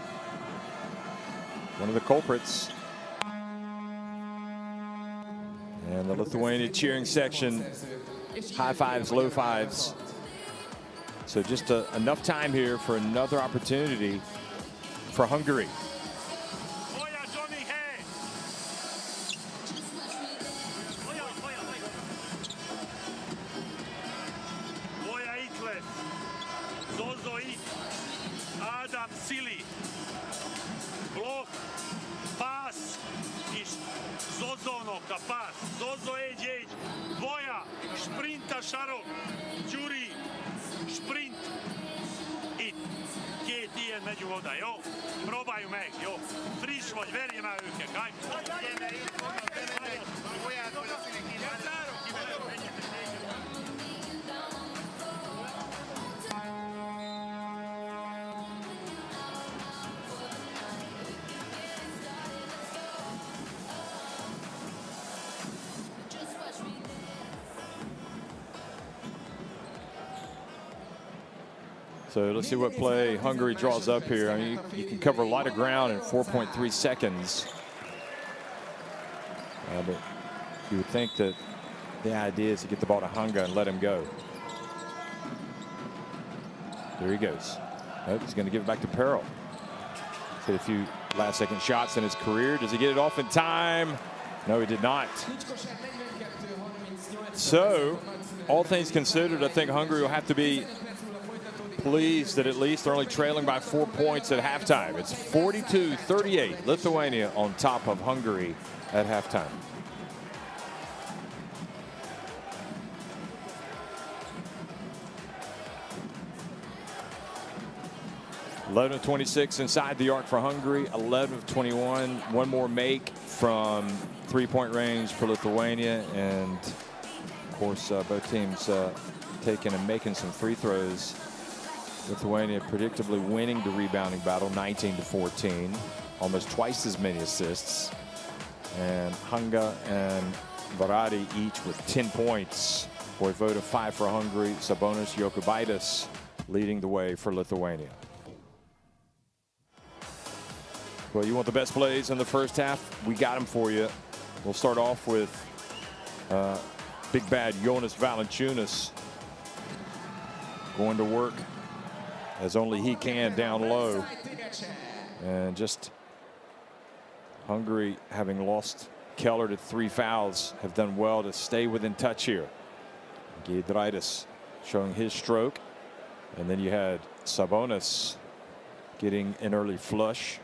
one of the culprits. And the Lithuania cheering section, high fives, low fives. So just enough time here for another opportunity for Hungary. So let's see what play Hungary draws up here. I mean, you can cover a lot of ground in 4.3 seconds. But you would think that the idea is to get the ball to Hunga and let him go. There he goes. Nope, he's going to give it back to Pearl. Hit a few last-second shots in his career. Does he get it off in time? No, he did not. So, all things considered, I think Hungary will have to be pleased that at least they're only trailing by 4 points at halftime. It's 42-38. Lithuania on top of Hungary at halftime. (11 of 26 inside the arc for Hungary. 11 of 21. One more make from three-point range for Lithuania. And, of course, both teams taking and making some free throws. Lithuania predictably winning the rebounding battle 19-14. Almost twice as many assists. And Hunga and Varadi each with 10 points. Voivode 5 for Hungary. Sabonis, Jokubaitis leading the way for Lithuania. Well, you want the best plays in the first half? We got them for you. We'll start off with big bad Jonas Valanciunas going to work as only he can down low. And just Hungary, having lost Keller to 3 fouls, have done well to stay within touch here. Giedraitis showing his stroke. And then you had Sabonis getting an early flush.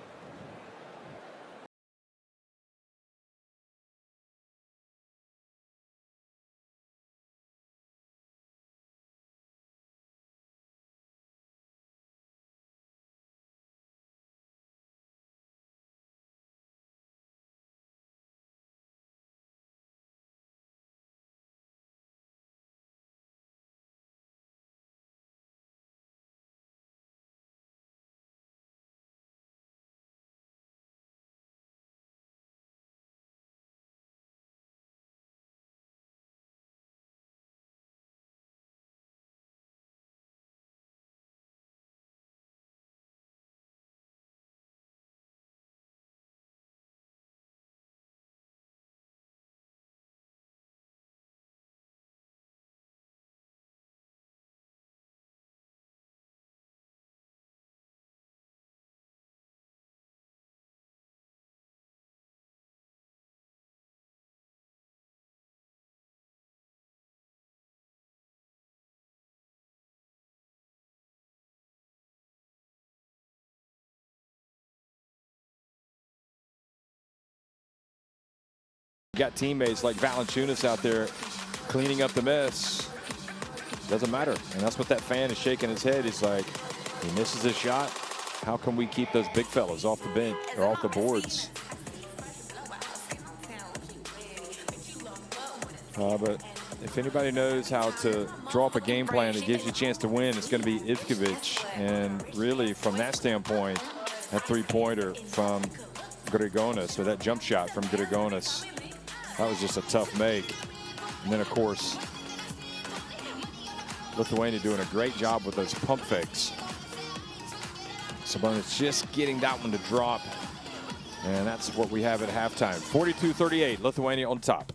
Got teammates like Valanciunas out there cleaning up the mess. Doesn't matter. And that's what that fan is shaking his head. He's like, he misses his shot. How can we keep those big fellas off the bench or off the boards? But if anybody knows how to draw up a game plan that gives you a chance to win, it's going to be Ivkovic. And really, from that standpoint, that three-pointer from Grigonis, or that jump shot from Grigonis, that was just a tough make. And then, of course, Lithuania doing a great job with those pump fakes. Sabonis just getting that one to drop. And that's what we have at halftime. 42-38, Lithuania on top.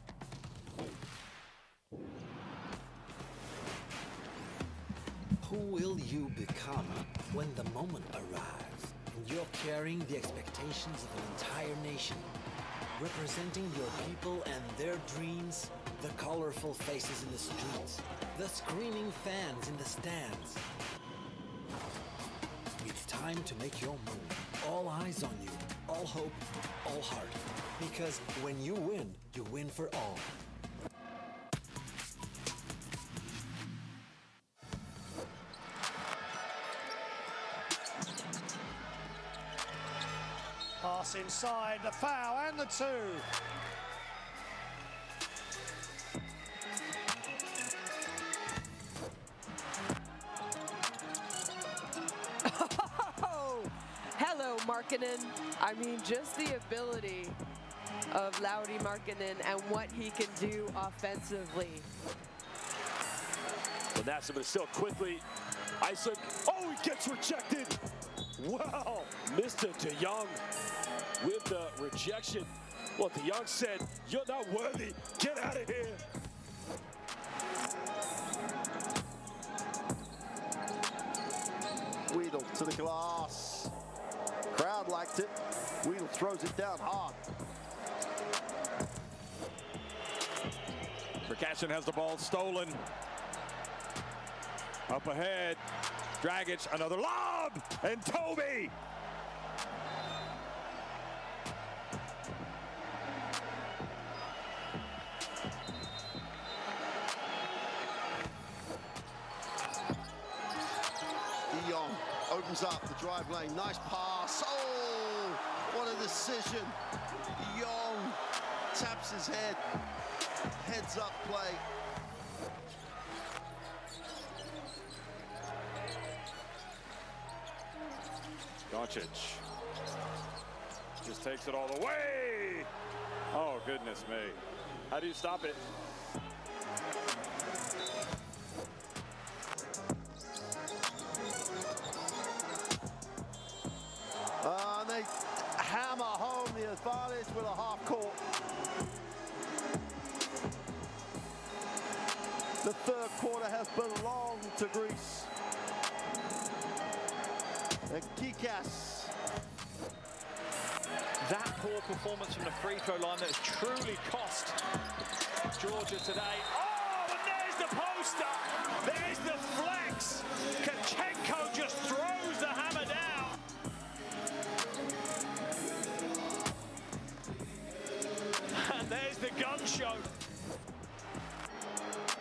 Who will you become when the moment arrives and you're carrying the expectations of an entire nation? Representing your people and their dreams, the colorful faces in the streets, the screaming fans in the stands. It's time to make your move. All eyes on you, all hope, all heart. Because when you win for all. Pass inside, the foul and the two. Oh, hello, Markkanen. I mean, just the ability of Lauri Markkanen and what he can do offensively. Well, that's but still quickly. Iceland. Oh, he gets rejected. Wow, Mr. DeYoung with the rejection. Well, DeYoung said, "You're not worthy. Get out of here." Weedle to the glass. Crowd liked it. Weedle throws it down hard. Percassion has the ball stolen. Up ahead. Dragic, another lob, and Toby. De Jong opens up the drive lane. Nice pass. Oh, what a decision. De Jong taps his head. Heads up play. Doncic just takes it all the way. Oh, goodness me. How do you stop it? And they hammer home the advantage with a half court. The third quarter has belonged to Greece. And Kikas. That poor performance from the free throw line that has truly cost Georgia today. Oh, and there's the poster. There's the flex. Kachenko just throws the hammer down. And there's the gun show.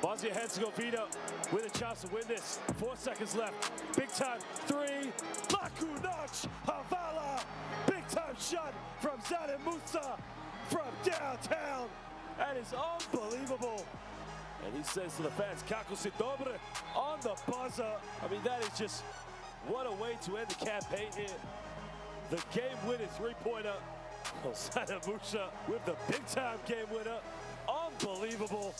Bosnia-Herzegovina with a chance to win this. 4 seconds left. Big time three. Makunac Havala. Big time shot from Zaden Musa from downtown. That is unbelievable. And he says to the fans, Kako si dobre on the buzzer. I mean, that is just, what a way to end the campaign here. The game-winning three-pointer. Zaden Musa with the big-time game winner. Unbelievable.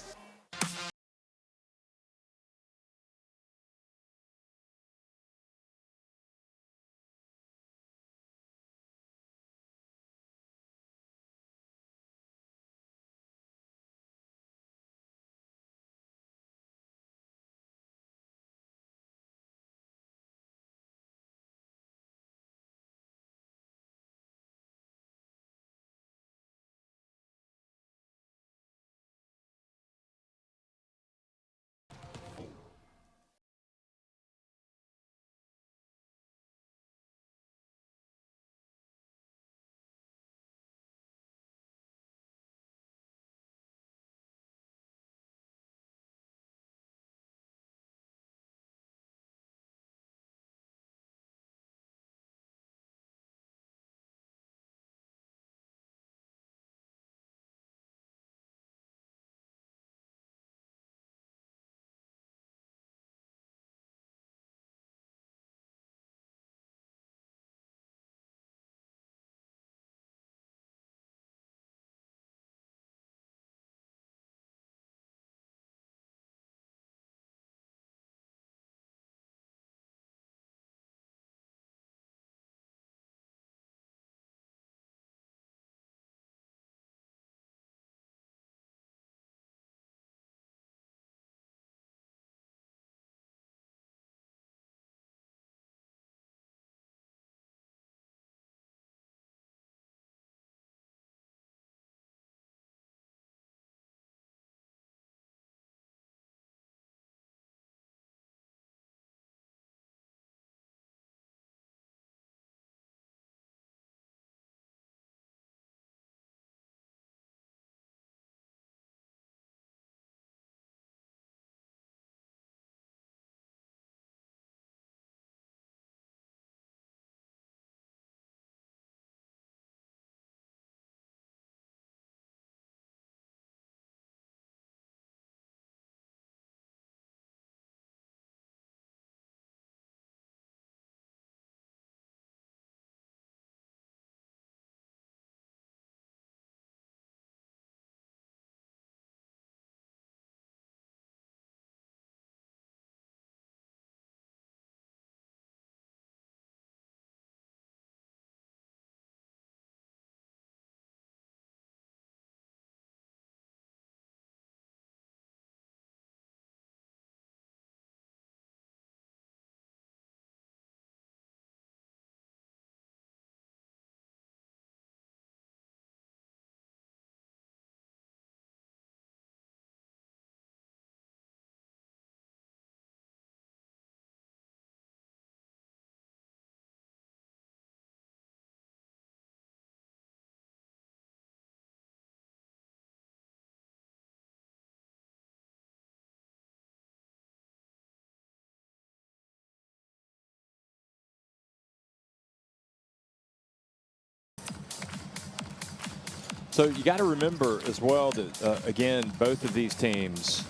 So you got to remember as well that, again, both of these teams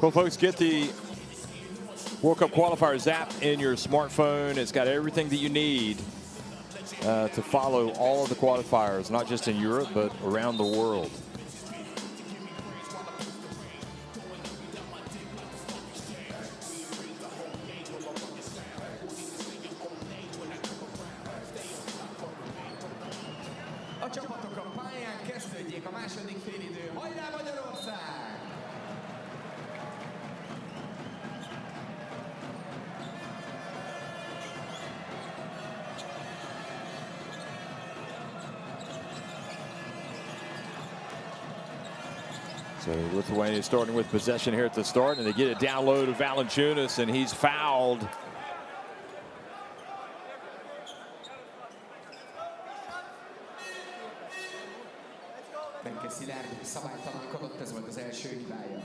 Well, folks, get the World Cup Qualifiers app in your smartphone. It's got everything that you need to follow all of the qualifiers, not just in Europe, but around the world. A csapatok a pályán, kezdődjék a második félidő. Hajrá Magyarország! So Lithuania starting with possession here at the start, and they get it down low to Valanciunas, and he's fouled. Szabálytalankodott, ez volt az első hibája.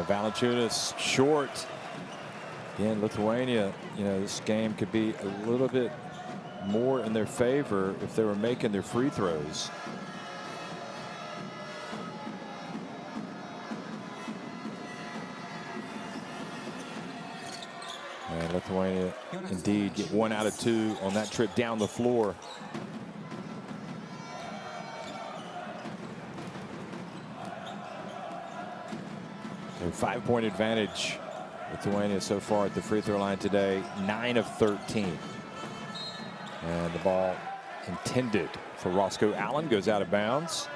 Valanciunas short. Again, Lithuania, this game could be a little bit more in their favor if they were making their free throws. And Lithuania indeed get 1 out of 2 on that trip down the floor. A 5-point advantage. Lithuania so far at the free throw line today, 9 of 13. And the ball intended for Roscoe Allen goes out of bounds.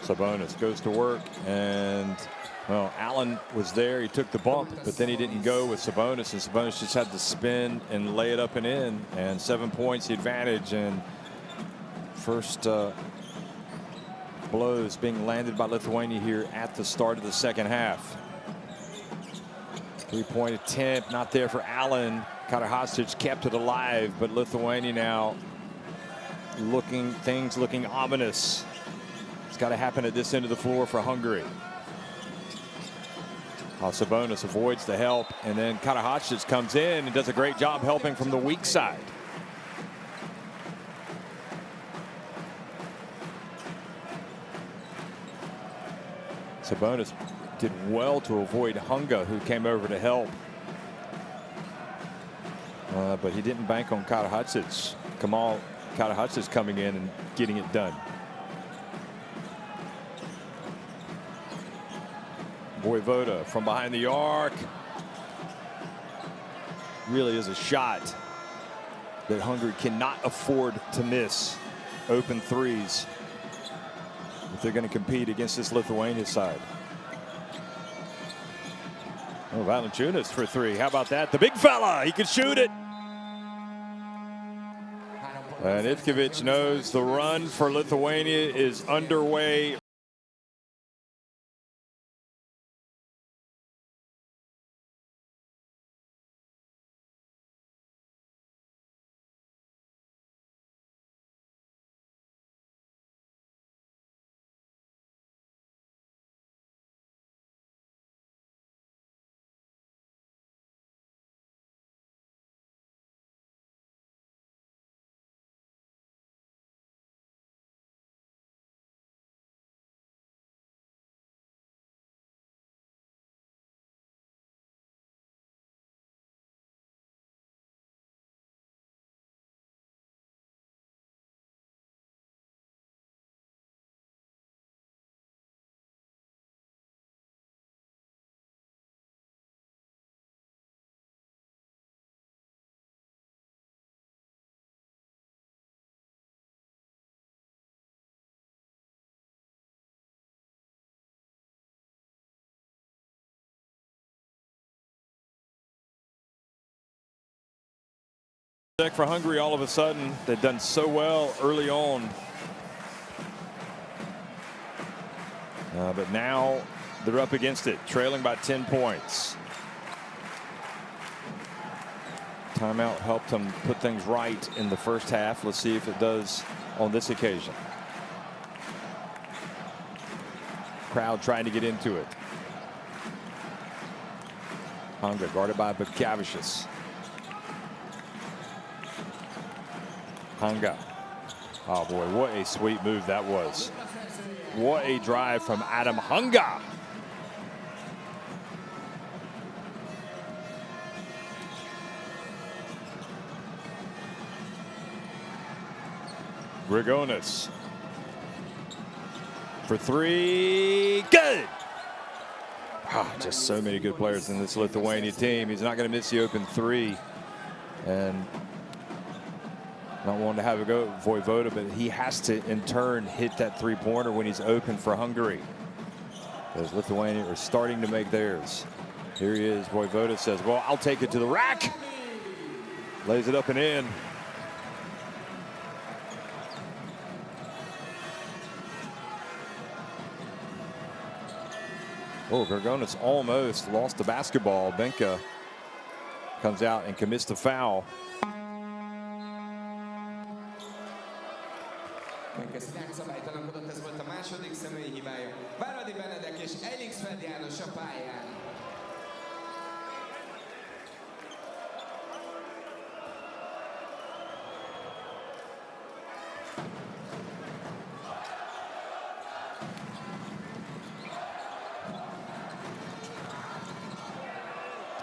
Sabonis goes to work, and well, Allen was there. He took the bump, but then he didn't go with Sabonis, and Sabonis just had to spin and lay it up and in. And 7 points the advantage, and first blows being landed by Lithuania here at the start of the second half. 3-point attempt not there for Allen. Karahasic kept it alive, but Lithuania now looking ominous. It's got to happen at this end of the floor for Hungary. Sabonis avoids the help, and then Karahasic comes in and does a great job helping from the weak side. Sabonis did well to avoid Hunga, who came over to help. But he didn't bank on Karahasic. Kamal Karahasic coming in and getting it done. Voivoda from behind the arc. Really is a shot that Hungary cannot afford to miss. Open threes if they're going to compete against this Lithuania side. Oh, Valanciunas for 3. How about that? The big fella, he can shoot it. And Ivkovic knows the run for Lithuania is underway. For Hungary, all of a sudden, they've done so well early on. But now they're up against it, trailing by 10 points. Timeout helped them put things right in the first half. Let's see if it does on this occasion. Crowd trying to get into it. Hunga guarded by Bukavicius. Hunga. Oh boy, what a sweet move that was. What a drive from Adam Hunga. Grigonis for 3. Good. Just so many good players in this Lithuania team. He's not going to miss the open three. And not wanting to have a go at Voivoda, but he has to, in turn, hit that three-pointer when he's open for Hungary. Because Lithuania are starting to make theirs. Here he is. Voivoda says, well, I'll take it to the rack. Lays it up and in. Oh, Gorgonis almost lost the basketball. Benka comes out and commits the foul. Szabálytalankodott, ez volt a második személyi hibája. Váradi Benedek és Elixfeld János a pályán.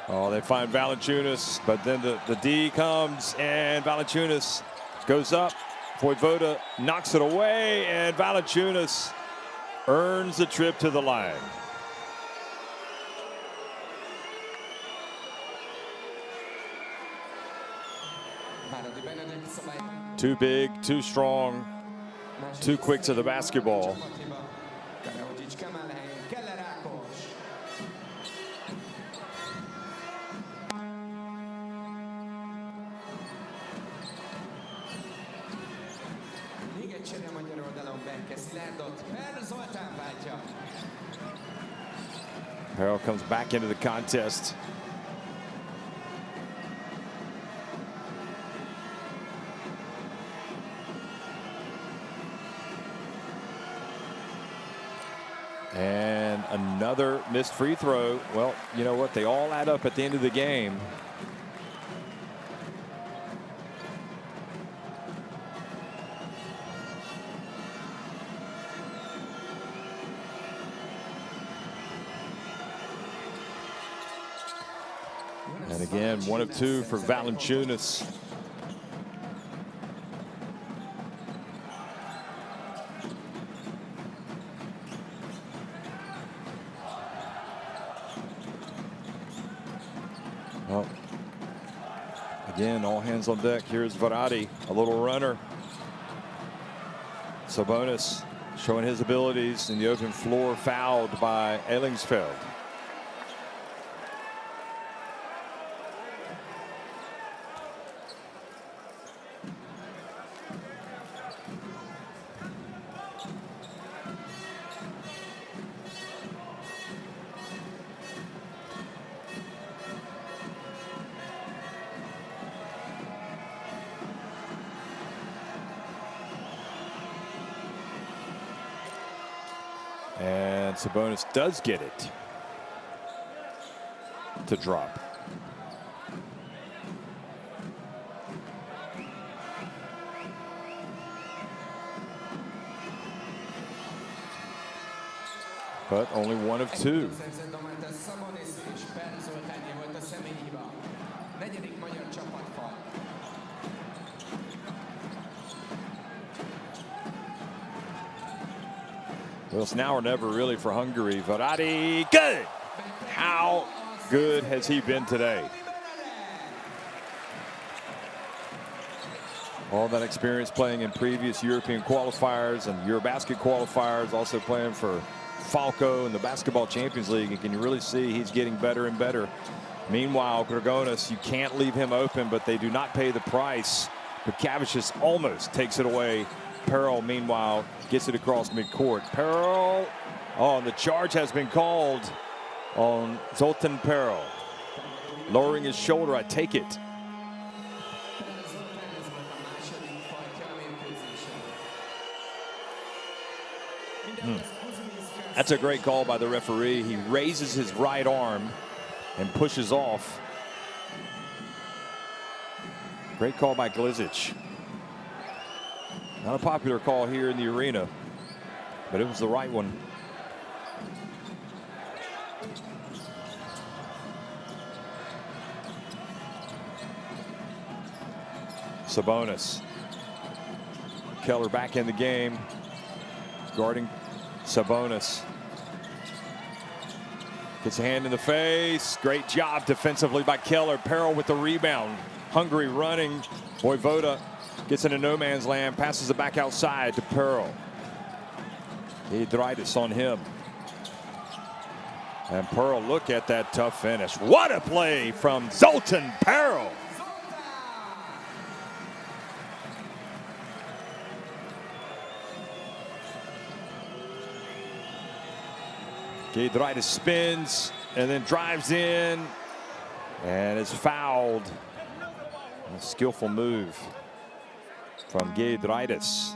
Oh, they find Valanciunas, but then the D comes and Valanciunas goes up. Voivoda knocks it away, and Valanciunas earns the trip to the line. Too big, too strong, too quick to the basketball. Harrell comes back into the contest. And another missed free throw. Well, you know what? They all add up at the end of the game. And again, 1 of 2 for Valanciunas. Well, again, all hands on deck. Here's Varady, a little runner. Sabonis showing his abilities in the open floor, fouled by Ellingsfeld. And Sabonis does get it to drop. But only 1 of 2. Well, it's now or never really for Hungary. Varady, good. How good has he been today? All that experience playing in previous European qualifiers and Eurobasket qualifiers, also playing for Falco in the Basketball Champions League. And can you really see he's getting better and better? Meanwhile, Grigonis, you can't leave him open, but they do not pay the price. But Kavicius almost takes it away. Pearl, meanwhile, gets it across midcourt. Pearl, oh, and the charge has been called on Zoltan Pearl. Lowering his shoulder, I take it. That's a great call by the referee. He raises his right arm and pushes off. Great call by Glizic. Not a popular call here in the arena, but it was the right one. Sabonis. Keller back in the game, guarding Sabonis. Gets a hand in the face. Great job defensively by Keller. Peril with the rebound. Hungary running. Vojvoda gets into no man's land. Passes it back outside to Peril. Giedraitis on him. And Peril, look at that tough finish. What a play from Zoltan Peril. Giedraitis spins and then drives in and is fouled. A skillful move from Giedraitis.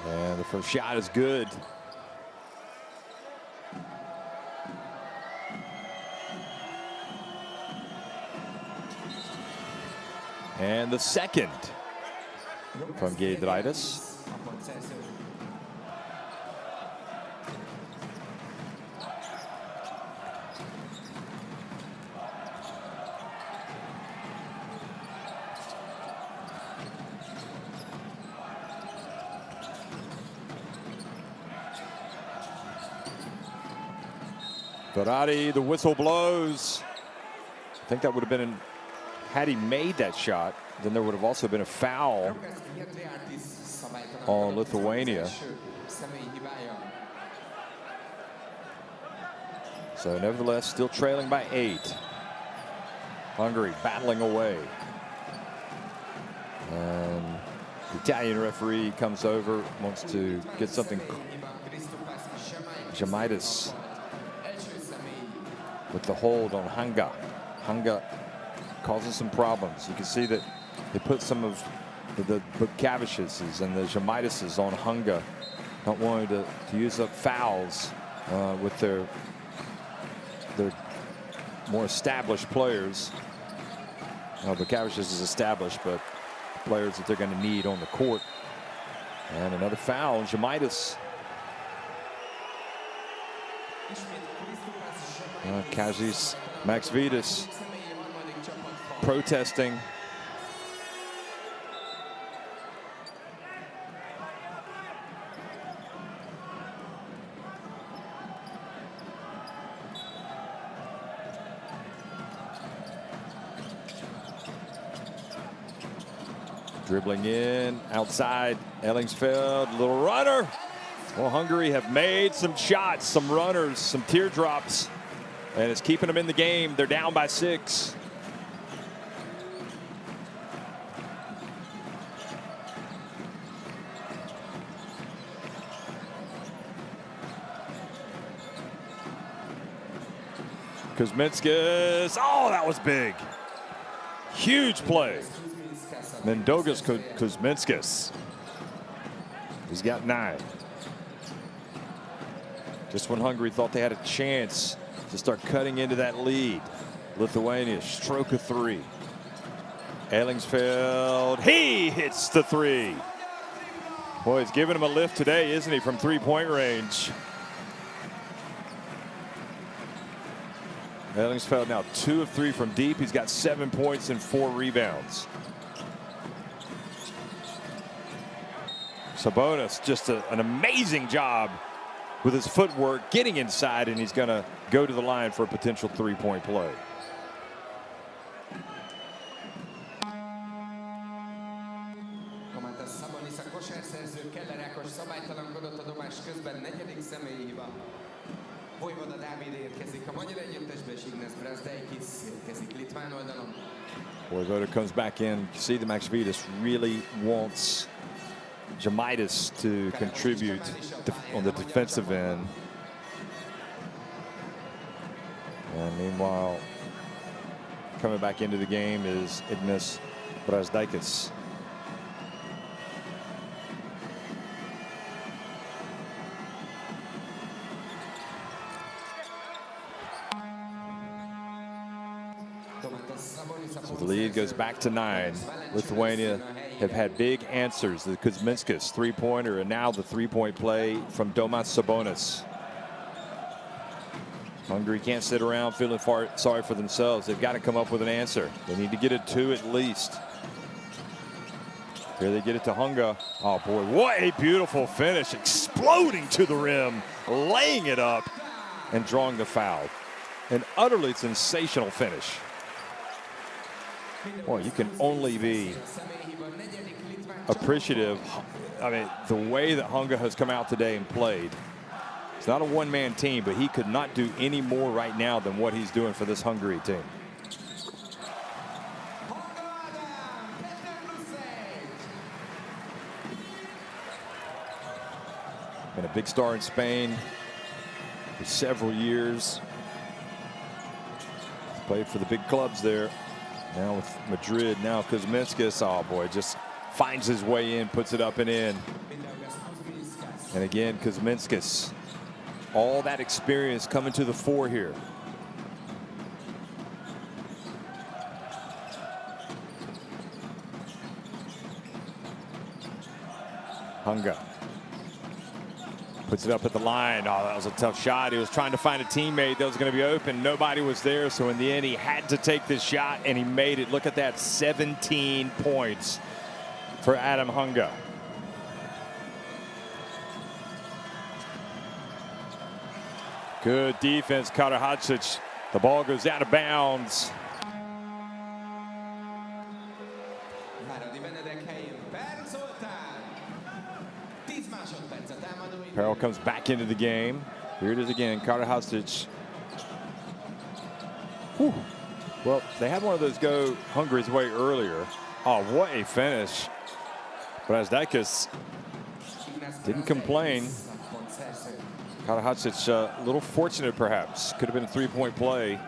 And the first shot is good. And the second from Giedraitis. Verratti, the whistle blows. I think that would have been, had he made that shot, then there would have also been a foul on Lithuania. So nevertheless, still trailing by 8. Hungary battling away. And the Italian referee comes over, wants to get something. Žemaitis with the hold on Hanga. Hanga causing some problems. You can see that they put some of the Bukavishes and the Žemaitises on Hanga, not wanting to use up fouls with their more established players. Bukavishes is established, but players that they're going to need on the court. And another foul, Žemaitis. Kazis Maksvitis protesting. Dribbling in, outside, Ellingsfeld, little runner. Well, Hungary have made some shots, some runners, some teardrops, and it's keeping them in the game. They're down by 6. Kuzminskas, oh, that was big. Huge play. Mindaugas Kuzminskas. He's got 9. Just when Hungary thought they had a chance to start cutting into that lead. Lithuania, stroke of 3. Ellingsfeld, he hits the 3. Boy, he's giving him a lift today, isn't he, from 3-point range. Ellingsfeld now 2 of 3 from deep. He's got 7 points and 4 rebounds. Sabonis, just an amazing job with his footwork, getting inside, and he's going to go to the line for a potential 3-point play. Vojvoda comes back in. You see the Maksvitis really wants Žemaitis to contribute on the defensive end. And meanwhile, coming back into the game is Ignas Brazdeikis. goes back to 9. Lithuania have had big answers. The Kuzminskas three-pointer, and now the three-point play from Domas Sabonis. Hungary can't sit around feeling sorry for themselves. They've got to come up with an answer. They need to get it 2 at least. Here they get it to Hungary. Oh boy, what a beautiful finish. Exploding to the rim, laying it up, and drawing the foul. An utterly sensational finish. Boy, you can only be appreciative. I mean, the way that Hungary has come out today and played. It's not a one-man team, but he could not do any more right now than what he's doing for this Hungary team. Been a big star in Spain for several years. Played for the big clubs there. Now with Madrid, now Kuzminskas, oh boy, just finds his way in, puts it up and in. And again, Kuzminskas, all that experience coming to the fore here. Hungary puts it up at the line. Oh, that was a tough shot. He was trying to find a teammate that was going to be open. Nobody was there, so in the end, he had to take this shot, and he made it. Look at that, 17 points for Adam Hungary. Good defense, Karahadzic. The ball goes out of bounds. Peril comes back into the game. Here it is again, Karahadzic. Whew. Well, they had one of those go Hungary's way earlier. Oh, what a finish. Brasdeikis didn't complain. Karahadzic a little fortunate perhaps. Could have been a three-point play.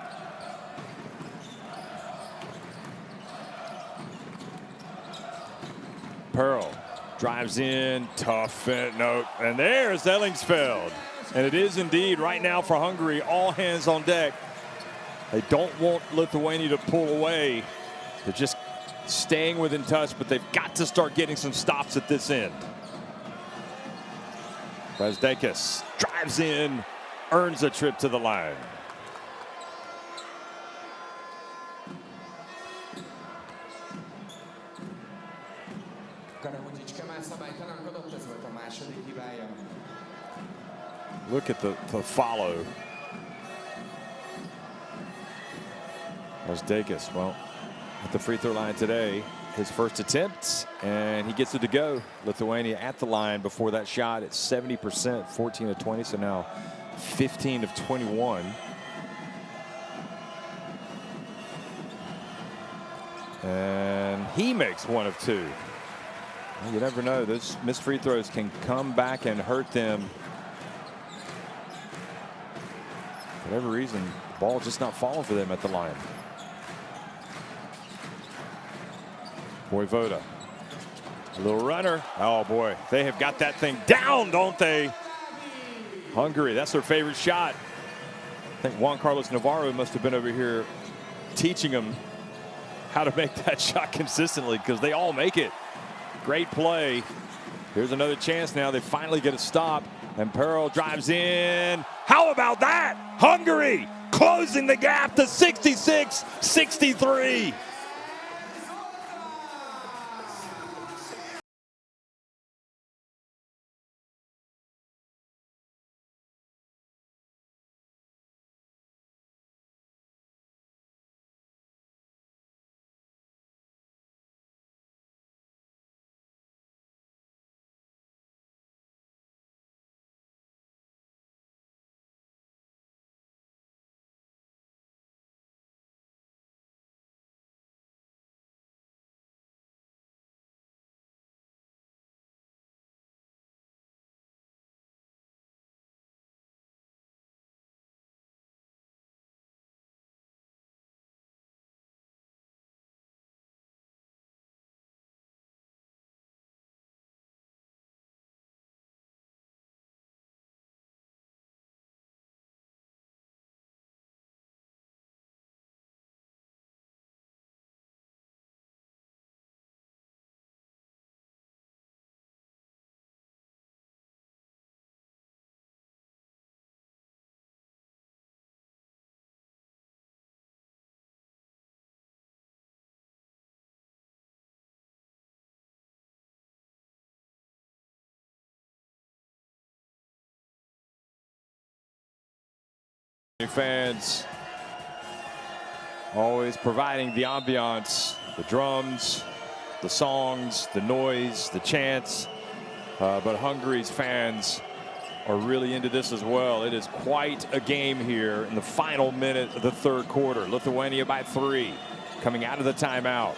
Pearl drives in, tough note, and there's Ellingsfeld. And it is indeed right now for Hungary, all hands on deck. They don't want Lithuania to pull away. They're just staying within touch, but they've got to start getting some stops at this end. Brasdeikis drives in, earns a trip to the line. Look at the follow. Brasdeikis, well, at the free throw line today, his first attempt, and he gets it to go. Lithuania at the line before that shot at 70%, 14 of 20, so now 15 of 21. And he makes 1 of 2. Well, you never know, those missed free throws can come back and hurt them. For whatever reason, the ball just not falling for them at the line. Voivoda, a little runner. Oh boy, they have got that thing down, don't they? Hungary, that's their favorite shot. I think Juan Carlos Navarro must have been over here teaching them how to make that shot consistently, because they all make it. Great play. Here's another chance now. They finally get a stop, and Pearl drives in. How about that? Hungary closing the gap to 66-63. Fans always providing the ambiance, the drums, the songs, the noise, the chants. But Hungary's fans are really into this as well. It is quite a game here in the final minute of the third quarter. Lithuania by 3, coming out of the timeout.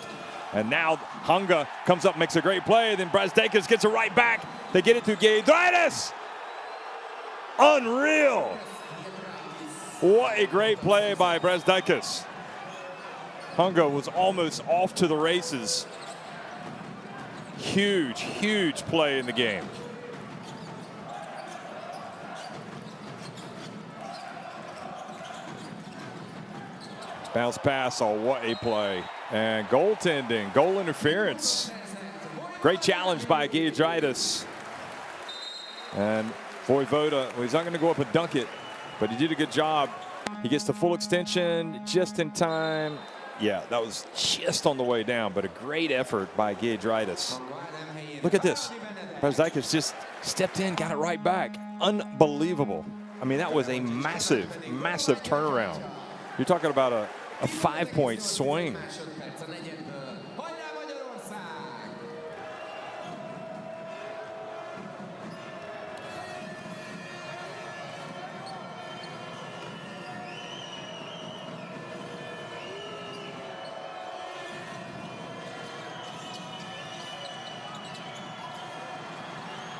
And now Hungary comes up, makes a great play. Then Brazdeikis gets it right back. They get it to Giedraitis. Unreal. What a great play by Brazdeikis. Hungary was almost off to the races. Huge, huge play in the game. Bounce pass, oh, what a play. And goaltending, goal interference. Great challenge by Giedraitis. And Voivoda, well, he's not going to go up and dunk it, but he did a good job. He gets the full extension just in time. Yeah, that was just on the way down, but a great effort by Giedraitis. Look at this. Brazdeikis just stepped in, got it right back. Unbelievable. I mean, that was a massive, massive turnaround. You're talking about a 5-point swing.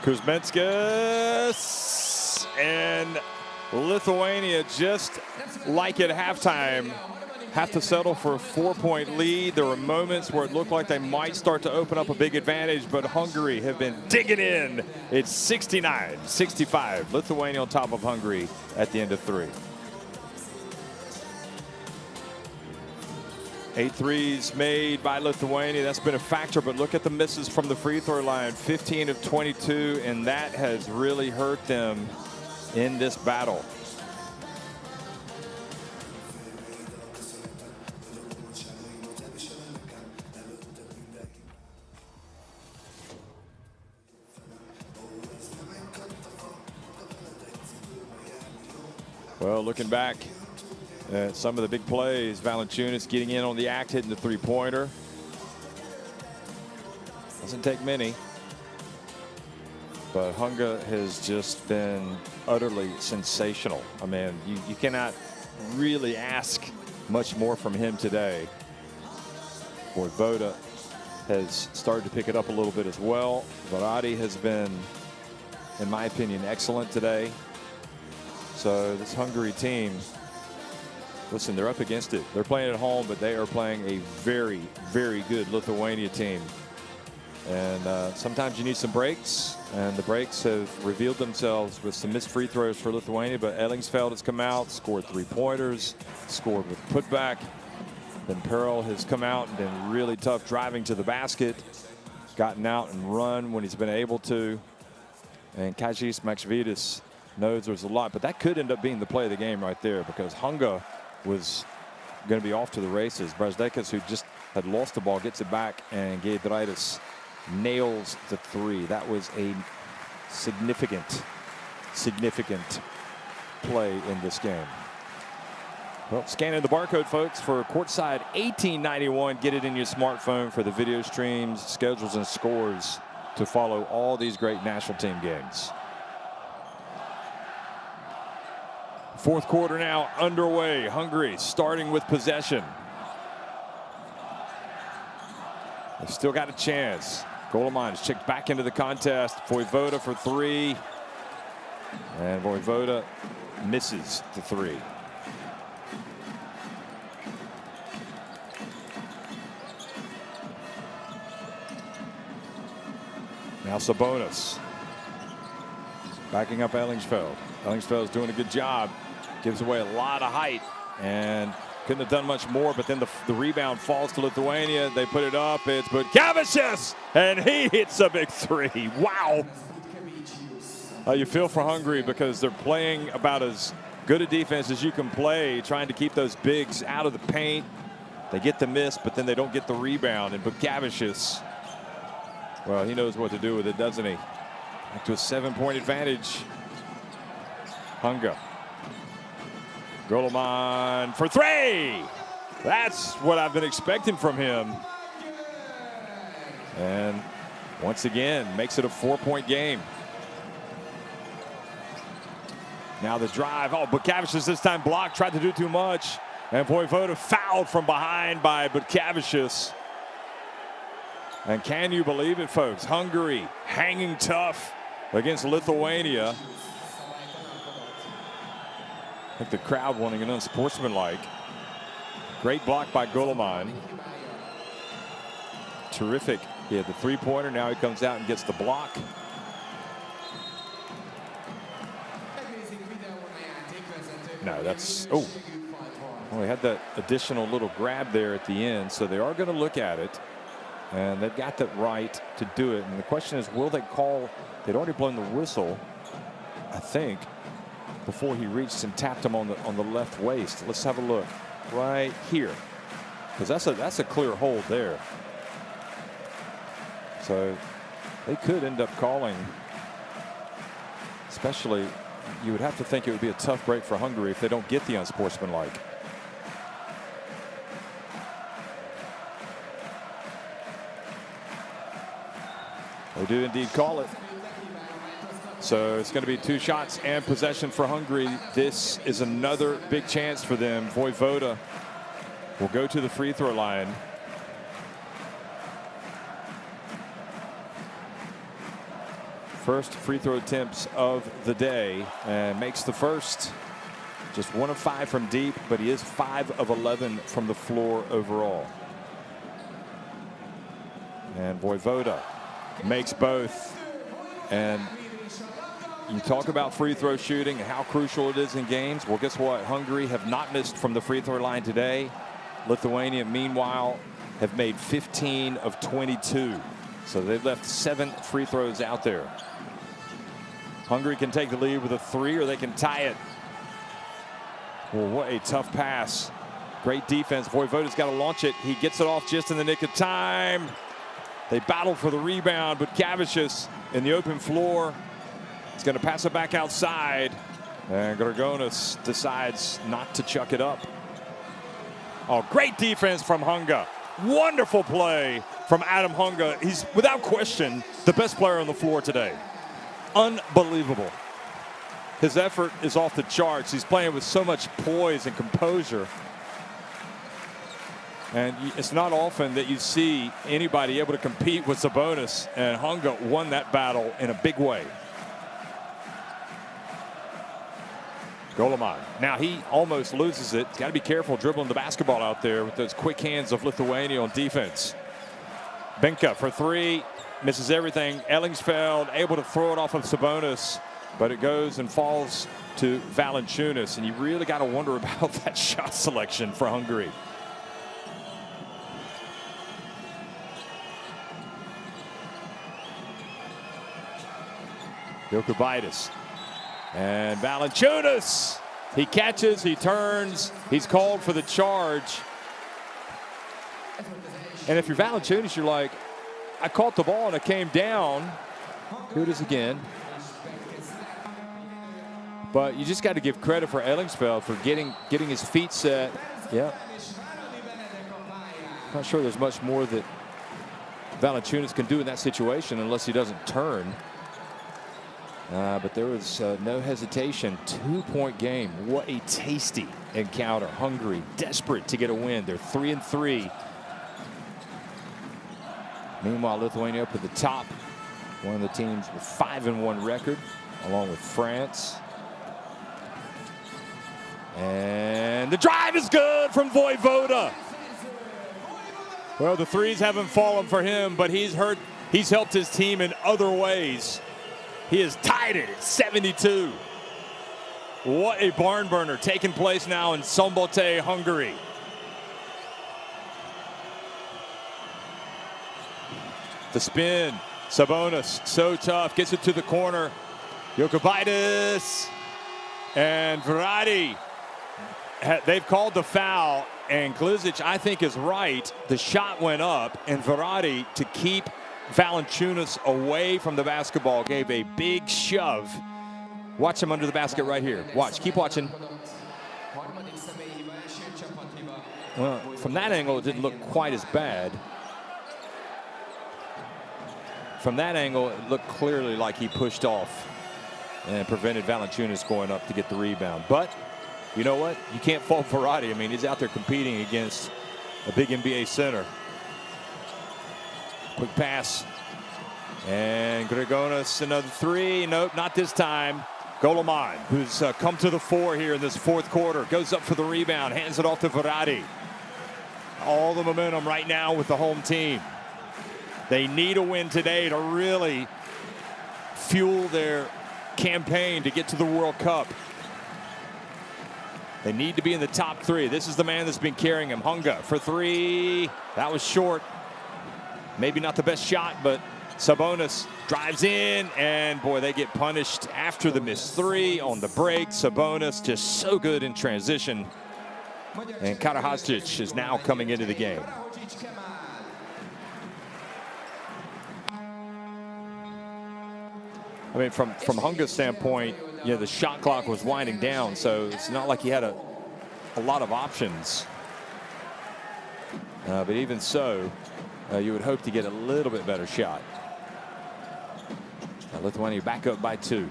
Kuzminskas, and Lithuania, just like at halftime, have to settle for a 4-point lead. There were moments where it looked like they might start to open up a big advantage, but Hungary have been digging in. It's 69-65. Lithuania on top of Hungary at the end of 3. 8 threes made by Lithuania. That's been a factor, but look at the misses from the free throw line. 15 of 22, and that has really hurt them in this battle. Well, looking back at some of the big plays, Valanciunas getting in on the act, hitting the three-pointer. Doesn't take many. But Hungary has just been utterly sensational. I mean, you cannot really ask much more from him today. Voivoda has started to pick it up a little bit as well. Varady has been, in my opinion, excellent today. So this Hungary team, listen, they're up against it. They're playing at home, but they are playing a very, very good Lithuania team. And sometimes you need some breaks, and the breaks have revealed themselves with some missed free throws for Lithuania. But Ellingsfeld has come out, scored 3-pointers, scored with putback. Then Pearl has come out and been really tough driving to the basket, gotten out and run when he's been able to. And Kajis Makšvytis knows there's a lot, but that could end up being the play of the game right there, because Hungary was going to be off to the races. Brazdeikis, who just had lost the ball, gets it back, and Giedraitis nails the 3. That was a significant play in this game. Well, scanning the barcode, folks, for courtside 1891. Get it in your smartphone for the video streams, schedules, and scores to follow all these great national team games. Fourth quarter now underway. Hungary starting with possession. They've still got a chance. Goleman is checked back into the contest. Voivoda for 3. And Voivoda misses the 3. Now Sabonis backing up Ellingsfeld. Ellingsfeld is doing a good job. Gives away a lot of height and couldn't have done much more, but then the rebound falls to Lithuania. They put it up. It's Butkevičius, and he hits a big 3. Wow. You feel for Hungary because they're playing about as good a defense as you can play, trying to keep those bigs out of the paint. They get the miss, but then they don't get the rebound. And Butkevičius, well, he knows what to do with it, doesn't he? Back to a 7-point advantage. Hungary Goleman for three. That's what I've been expecting from him. And once again, makes it a 4-point game. Now the drive. Oh, Butkavičius this time blocked, tried to do too much. And Vojvoda fouled from behind by Butkavičius. And can you believe it, folks? Hungary hanging tough against Lithuania. I think the crowd wanting an unsportsmanlike. Great block by Goleman. Terrific. He had the three-pointer. Now he comes out and gets the block. No, that's, oh. Well, he had that additional little grab there at the end, so they are going to look at it. And they've got that right to do it. And the question is, will they call? They'd already blown the whistle, I think, before he reached and tapped him on the left waist. Let's have a look right here, because that's a clear hold there. So they could end up calling. Especially, you would have to think it would be a tough break for Hungary if they don't get the unsportsmanlike. They do indeed call it. So it's going to be 2 shots and possession for Hungary. This is another big chance for them. Vojvoda will go to the free throw line. First free throw attempts of the day, and makes the first. Just 1 of 5 from deep, but he is 5 of 11 from the floor overall. And Vojvoda makes both. And you talk about free throw shooting and how crucial it is in games. Well, guess what? Hungary have not missed from the free throw line today. Lithuania, meanwhile, have made 15 of 22. So they've left 7 free throws out there. Hungary can take the lead with a 3, or they can tie it. Well, what a tough pass. Great defense. Vojvoda's got to launch it. He gets it off just in the nick of time. They battle for the rebound, but Butkavičius in the open floor. He's going to pass it back outside. And Grigonis decides not to chuck it up. Oh, great defense from Hunga. Wonderful play from Adam Hunga. He's, without question, the best player on the floor today. Unbelievable. His effort is off the charts. He's playing with so much poise and composure. And it's not often that you see anybody able to compete with Sabonis, and Hunga won that battle in a big way. Goleman. Now he almost loses it. He's got to be careful dribbling the basketball out there with those quick hands of Lithuania on defense. Benka for 3, misses everything. Ellingsfeld able to throw it off of Sabonis, but it goes and falls to Valanciunas, and you really got to wonder about that shot selection for Hungary. Jokubaitis and Valanciunas. He catches, he turns, he's called for the charge. And if you're Valanciunas, you're like, I caught the ball and I came down. Here it is again. But you just got to give credit for Ellingsfeld for getting his feet set. Yeah. Not sure there's much more that Valanciunas can do in that situation unless he doesn't turn. But there was no hesitation. 2-point game. What a tasty encounter. Hungary desperate to get a win. They're 3-3. Meanwhile, Lithuania up at the top. One of the teams with 5-1 record, along with France. And the drive is good from Vojvoda. Well, the threes haven't fallen for him, but he's helped his team in other ways. He has tied it at 72. What a barn burner taking place now in Szombathely, Hungary. The spin. Sabonis, so tough, gets it to the corner. Jokubaitis and Verratti. They've called the foul, and Glizic, I think, is right. The shot went up, and Verratti, to keep Valanciunas away from the basketball, gave a big shove. Watch him under the basket right here. Watch, keep watching. Well, from that angle, it didn't look quite as bad. From that angle, it looked clearly like he pushed off and prevented Valanciunas going up to get the rebound. But you know what? You can't fault Verratti. I mean, he's out there competing against a big NBA center. Quick pass. And Grigonis, another three. Nope, not this time. Goleman, who's come to the fore here in this fourth quarter, goes up for the rebound, hands it off to Verratti. All the momentum right now with the home team. They need a win today to really fuel their campaign to get to the World Cup. They need to be in the top three. This is the man that's been carrying him. Hunga for three. That was short. Maybe not the best shot, but Sabonis drives in, and boy, they get punished after the missed three on the break. Sabonis just so good in transition. And Karadzic is now coming into the game. I mean, from Hunga's standpoint, you know, the shot clock was winding down, so it's not like he had a lot of options. But even so, you would hope to get a little bit better shot. Lithuania back up by 2.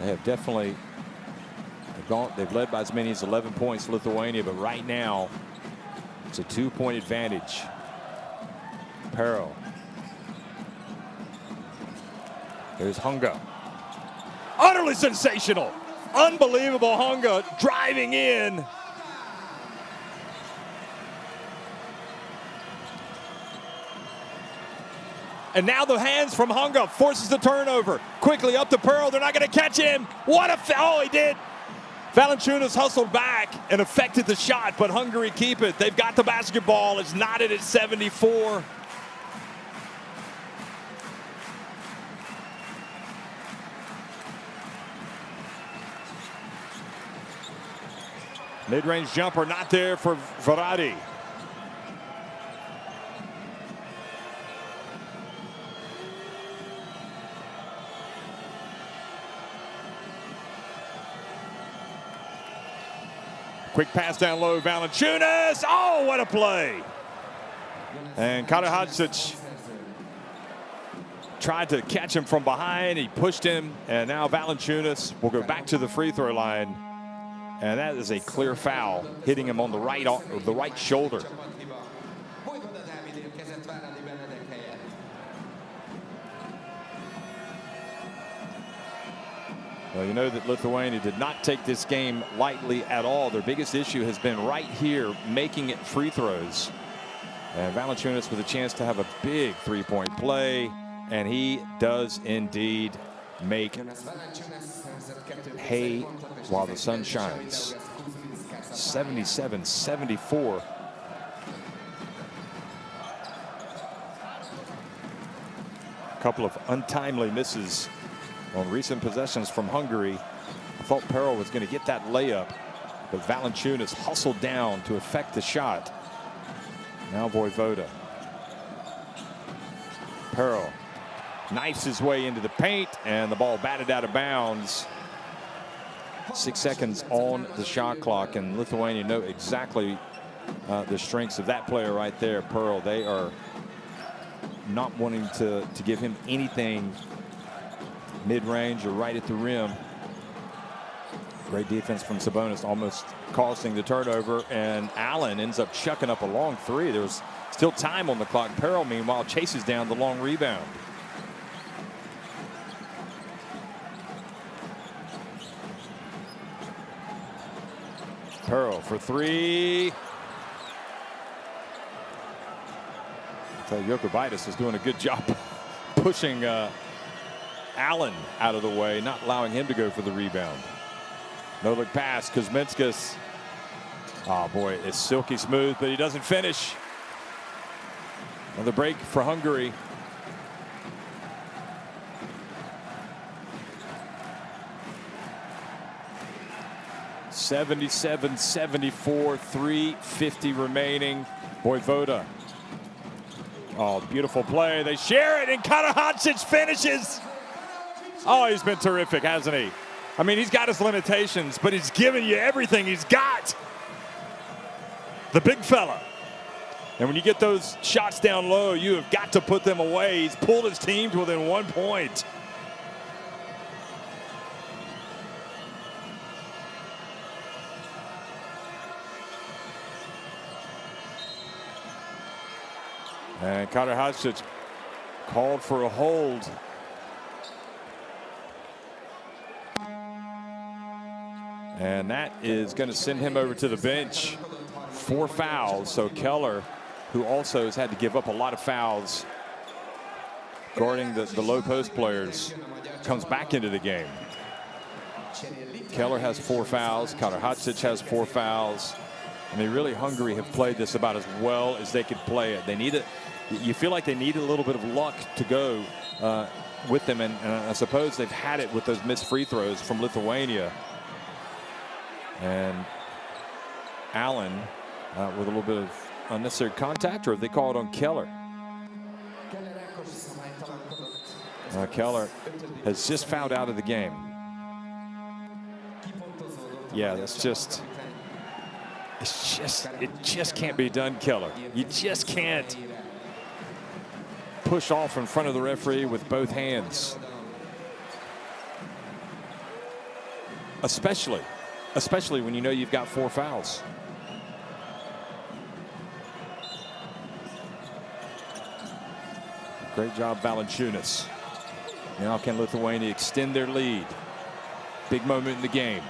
They have definitely they've led by as many as 11 points, Lithuania, but right now it's a 2-point advantage. Perro. There's Hunga. Utterly sensational. Unbelievable. Hunga driving in. And now the hands from Hunga forces the turnover. Quickly up to Pearl. They're not going to catch him. What a oh, he did. Valanciunas hustled back and affected the shot, but Hungary keep it. They've got the basketball. It's knotted at 74. Mid-range jumper not there for Verratti. Quick pass down low, Valanciunas. Oh, what a play. And Karadzic tried to catch him from behind. He pushed him, and now Valanciunas will go back to the free throw line. And that is a clear foul, hitting him on the right shoulder. Well, you know that Lithuania did not take this game lightly at all. Their biggest issue has been right here, making it free throws. And Valanciunas with a chance to have a big three-point play, and he does indeed make hay while the sun shines. 77-74. A couple of untimely misses on recent possessions from Hungary. I thought Perro was going to get that layup, but Valanciunas hustled down to effect the shot. Now Voivoda. Perro knifes his way into the paint, and the ball batted out of bounds. 6 seconds on the shot clock, and Lithuania know exactly the strengths of that player right there, Perro. They are not wanting to give him anything mid-range or right at the rim. Great defense from Sabonis, almost costing the turnover, and Allen ends up chucking up a long three. There was still time on the clock. Perro, meanwhile, chases down the long rebound. Perro for three. I tell you, Jokubaitis is doing a good job pushing Allen out of the way, not allowing him to go for the rebound. No look pass, Kuzminskas. Oh boy, it's silky smooth, but he doesn't finish. Another break for Hungary. (77-74), 3:50 remaining. Voivoda. Oh, beautiful play. They share it, and Karadzic finishes. Oh, he's been terrific, hasn't he? I mean, he's got his limitations, but he's giving you everything he's got. The big fella. And when you get those shots down low, you have got to put them away. He's pulled his team to within 1 point. And Kader Hadžić called for a hold. And that is going to send him over to the bench. 4 fouls. So Keller, who also has had to give up a lot of fouls guarding the low post players, comes back into the game. Keller has 4 fouls. Kader Hadžić has 4 fouls. I mean, really, Hungary have played this about as well as they could play it. They need it. You feel like they need a little bit of luck to go with them, and I suppose they've had it with those missed free throws from Lithuania. And Allen with a little bit of unnecessary contact, or have they called on Keller? Keller has just fouled out of the game. Yeah, that's just, it just can't be done, Keller. You just can't push off in front of the referee with both hands. Especially when you know you've got 4 fouls. Great job, Valanciunas. Now can Lithuania extend their lead? Big moment in the game.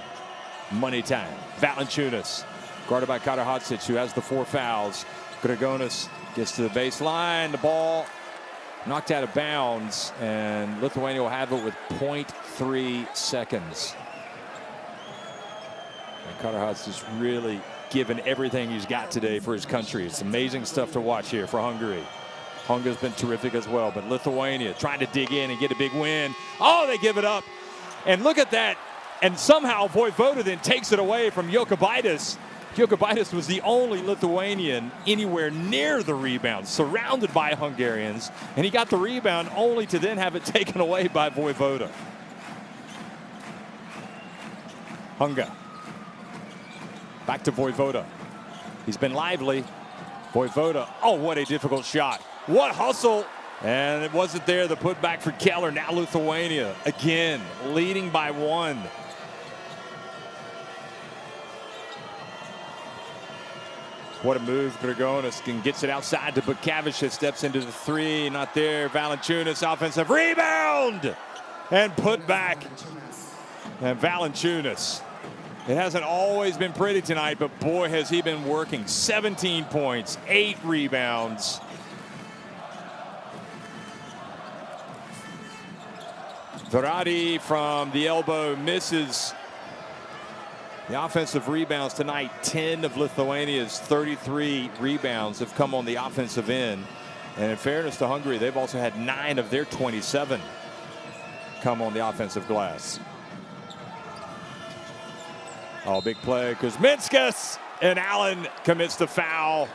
Money time. Valanciunas, guarded by Kader Hadžić, who has the 4 fouls. Grigonis gets to the baseline. The ball knocked out of bounds, and Lithuania will have it with 0.3 seconds. And Kader Hadžić really given everything he's got today for his country. It's amazing stuff to watch here for Hungary. Hungary's been terrific as well, but Lithuania trying to dig in and get a big win. Oh, they give it up. And look at that. And somehow Vojvoda then takes it away from Jokubaitis. Jokubaitis was the only Lithuanian anywhere near the rebound, surrounded by Hungarians, and he got the rebound only to then have it taken away by Vojvoda. Hunga. Back to Vojvoda. He's been lively. Vojvoda, oh, what a difficult shot. What hustle. And it wasn't there, the putback for Keller. Now Lithuania again leading by 1. What a move. Grigonis gets it outside to Bukavicic. Steps into the 3. Not there. Valanciunas, offensive rebound. And put back. And Valanciunas. It hasn't always been pretty tonight, but boy, has he been working. 17 points, 8 rebounds. Verratti from the elbow misses. The offensive rebounds tonight, 10 of Lithuania's 33 rebounds have come on the offensive end. And in fairness to Hungary, they've also had 9 of their 27 come on the offensive glass. Oh, big play. Kuzminskas, and Allen commits the foul.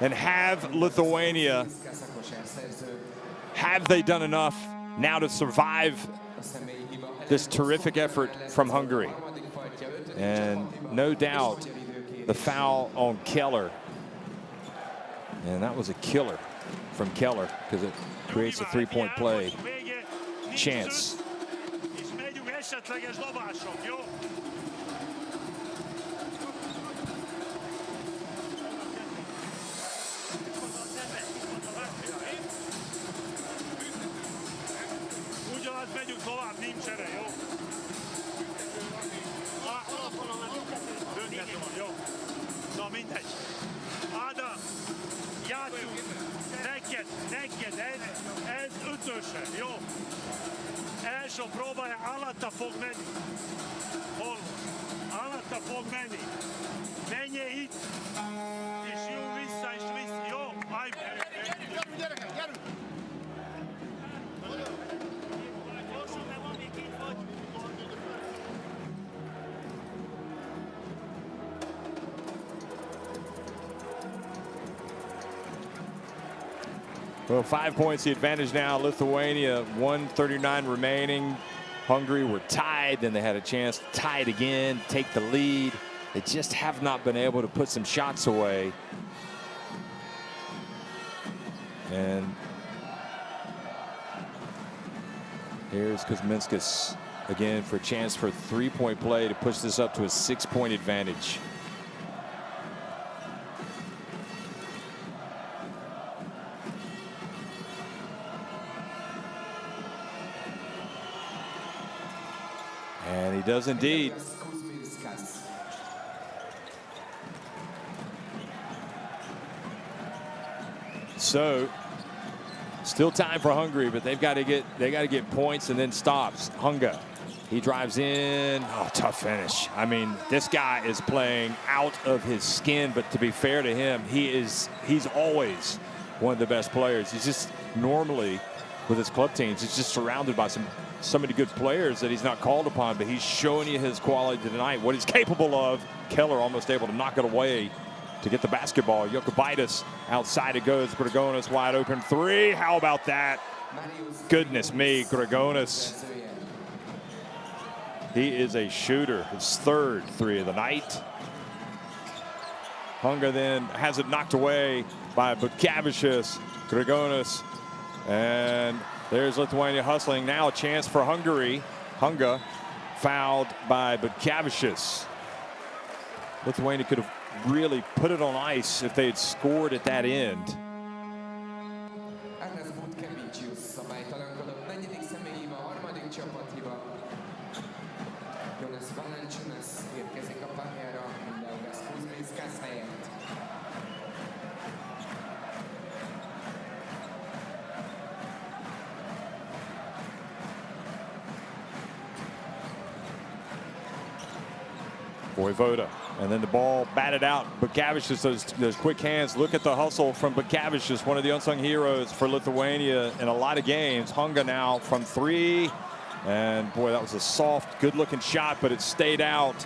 And have Lithuania, have they done enough now to survive this terrific effort from Hungary? And no doubt the foul on Keller. And that was a killer from Keller because it creates a 3-point play chance. Ez ötöse, jó? Első próbája alatta fog menni. Hol? Alatta fog menni. Menjél itt. És jó vissza, jó? Állj. Gyerünk, gyerekek, gyerünk! Gyorsan, mert van még 2 vagy. Well, 5 points the advantage now. Lithuania, 1:39 remaining. Hungary were tied, then they had a chance to tie it again, take the lead. They just have not been able to put some shots away. And here's Kuzminskas again for a chance for a three-point play to push this up to a 6-point advantage. And he does indeed. So still time for Hungary, but they got to get points and then stops. Hunga, he drives in. Oh, tough finish. I mean, this guy is playing out of his skin, but to be fair to him, he's always one of the best players. He's just normally with his club teams, he's just surrounded by so many good players that he's not called upon, but he's showing you his quality tonight, what he's capable of. Keller almost able to knock it away to get the basketball. Jokubaitis outside it goes. Grigonis wide open three. How about that? Goodness me, Grigonis. He is a shooter. His third three of the night. Hunga then has it knocked away by Bukavicius. Grigonis. And there's Lithuania hustling. Now a chance for Hungary. Hunga fouled by Bukavicius. Lithuania could have really put it on ice if they had scored at that end. Voivoda. And then the ball batted out. Bukavicius, those quick hands. Look at the hustle from Bukavicius, one of the unsung heroes for Lithuania in a lot of games. Hunga now from three. And boy, that was a soft, good-looking shot, but it stayed out.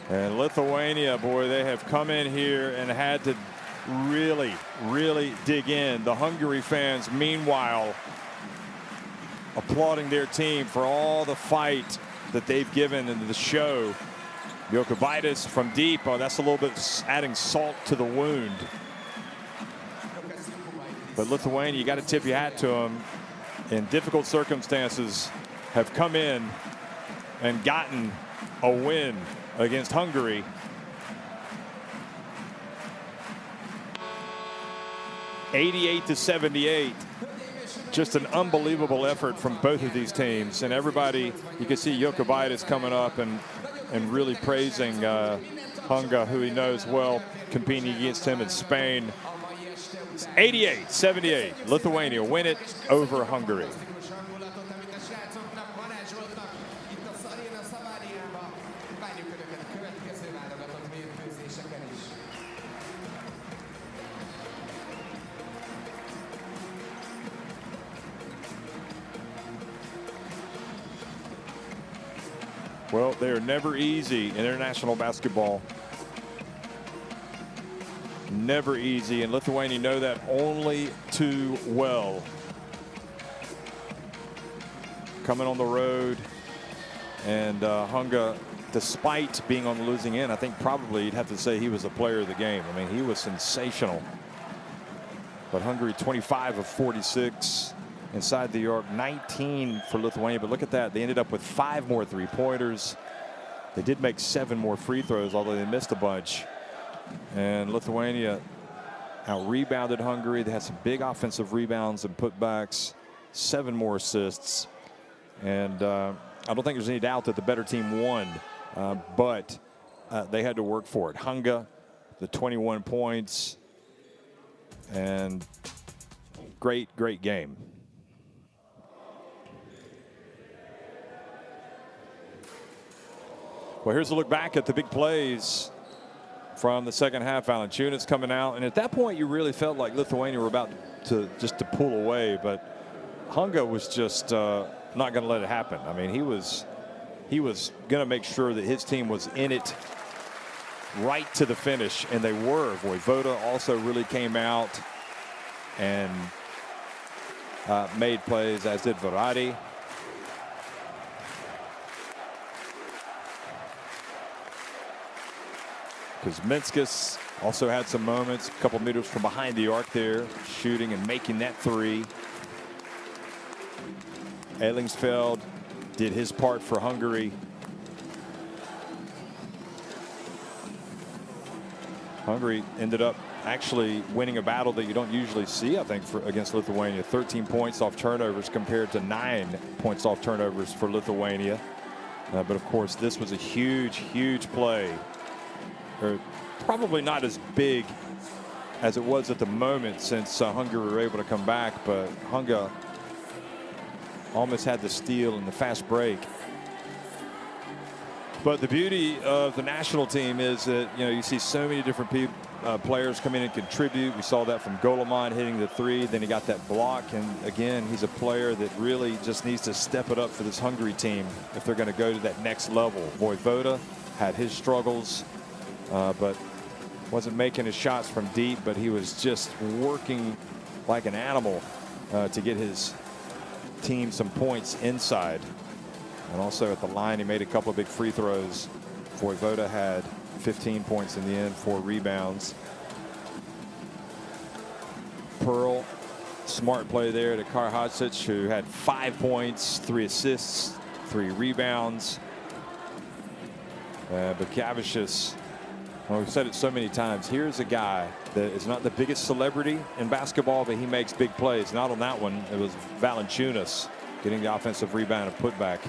And Lithuania, boy, they have come in here and had to really, really dig in. The Hungary fans, meanwhile, applauding their team for all the fight that they've given in the show. Jokubaitis from deep. Oh, that's a little bit adding salt to the wound. But Lithuania, you got to tip your hat to them. In difficult circumstances, have come in and gotten a win against Hungary. (88-78). Just an unbelievable effort from both of these teams. And everybody, you can see Jokubaitis coming up and really praising Hunga, who he knows well, competing against him in Spain. 88-78. Lithuania win it over Hungary. Well, they're never easy in international basketball. Never easy, and Lithuania know that only too well. Coming on the road, and Hunga, despite being on the losing end, I think probably you'd have to say he was a player of the game. I mean, he was sensational. But Hungary 25 of 46. Inside the arc, 19 for Lithuania, but look at that. They ended up with 5 more three-pointers. They did make 7 more free throws, although they missed a bunch. And Lithuania out-rebounded Hungary. They had some big offensive rebounds and putbacks, 7 more assists. And I don't think there's any doubt that the better team won, but they had to work for it. Hunga, the 21 points, and great, great game. Well, here's a look back at the big plays from the second half. Valanciunas coming out, and at that point you really felt like Lithuania were about to pull away, but Hunga was just not going to let it happen. I mean, he was going to make sure that his team was in it right to the finish, and they were. Voivoda also really came out and made plays, as did Verratti. Kuzminskas also had some moments, a couple meters from behind the arc there, shooting and making that three. Ellingsfeld did his part for Hungary. Hungary ended up actually winning a battle that you don't usually see, I think, against Lithuania. 13 points off turnovers compared to 9 points off turnovers for Lithuania. But of course, this was a huge play. Or probably not as big as it was at the moment, since Hungary were able to come back, but Hungary almost had the steal in the fast break. But the beauty of the national team is that, you know, you see so many different players come in and contribute. We saw that from Goleman hitting the three, then he got that block, and again, he's a player that really just needs to step it up for this Hungary team if they're going to go to that next level. Vojvoda had his struggles, but wasn't making his shots from deep, but he was just working like an animal to get his team some points inside. And also at the line, he made a couple of big free throws. Vojvoda had 15 points in the end, 4 rebounds. Pearl, smart play there to Karhadzic, who had 5 points, 3 assists, 3 rebounds. But Kavicius, well, we've said it so many times, here's a guy that is not the biggest celebrity in basketball, but he makes big plays. Not on that one. It was Valanciunas getting the offensive rebound and putback.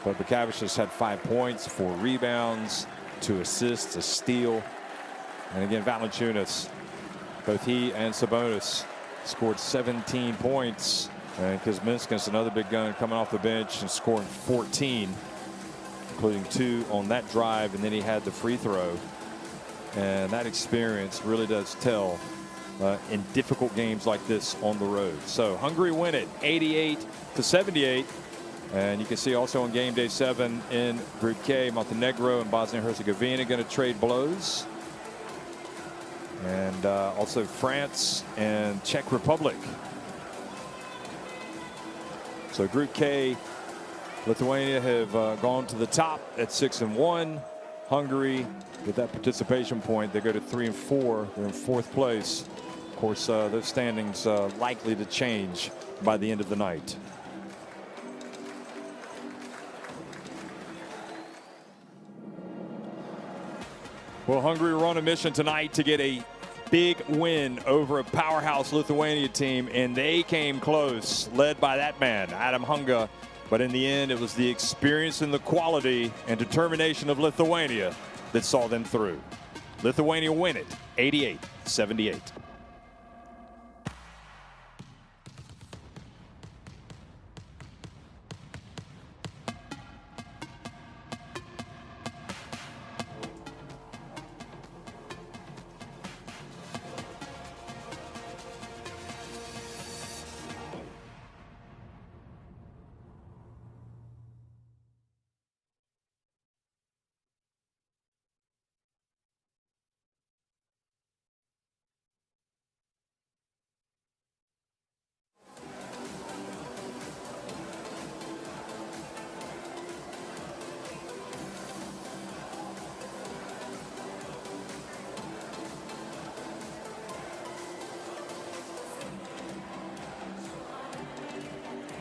But Kavicius had 5 points, 4 rebounds, 2 assists, a steal. And again, Valanciunas, both he and Sabonis scored 17 points. And Kuzminskas, another big gun, coming off the bench and scoring 14, including 2 on that drive. And then he had the free throw. And that experience really does tell in difficult games like this on the road. So Hungary win it 88-78. And you can see also on game day 7 in Group K, Montenegro and Bosnia-Herzegovina going to trade blows. And also France and Czech Republic. So Group K, Lithuania have gone to the top at 6-1. Hungary, with that participation point, they go to 3-4. They're in 4th place. Of course, those standings likely to change by the end of the night. Well, Hungary were on a mission tonight to get a big win over a powerhouse Lithuania team, and they came close, led by that man, Adam Hunga. But in the end, it was the experience and the quality and determination of Lithuania that saw them through. Lithuania win it 88-78.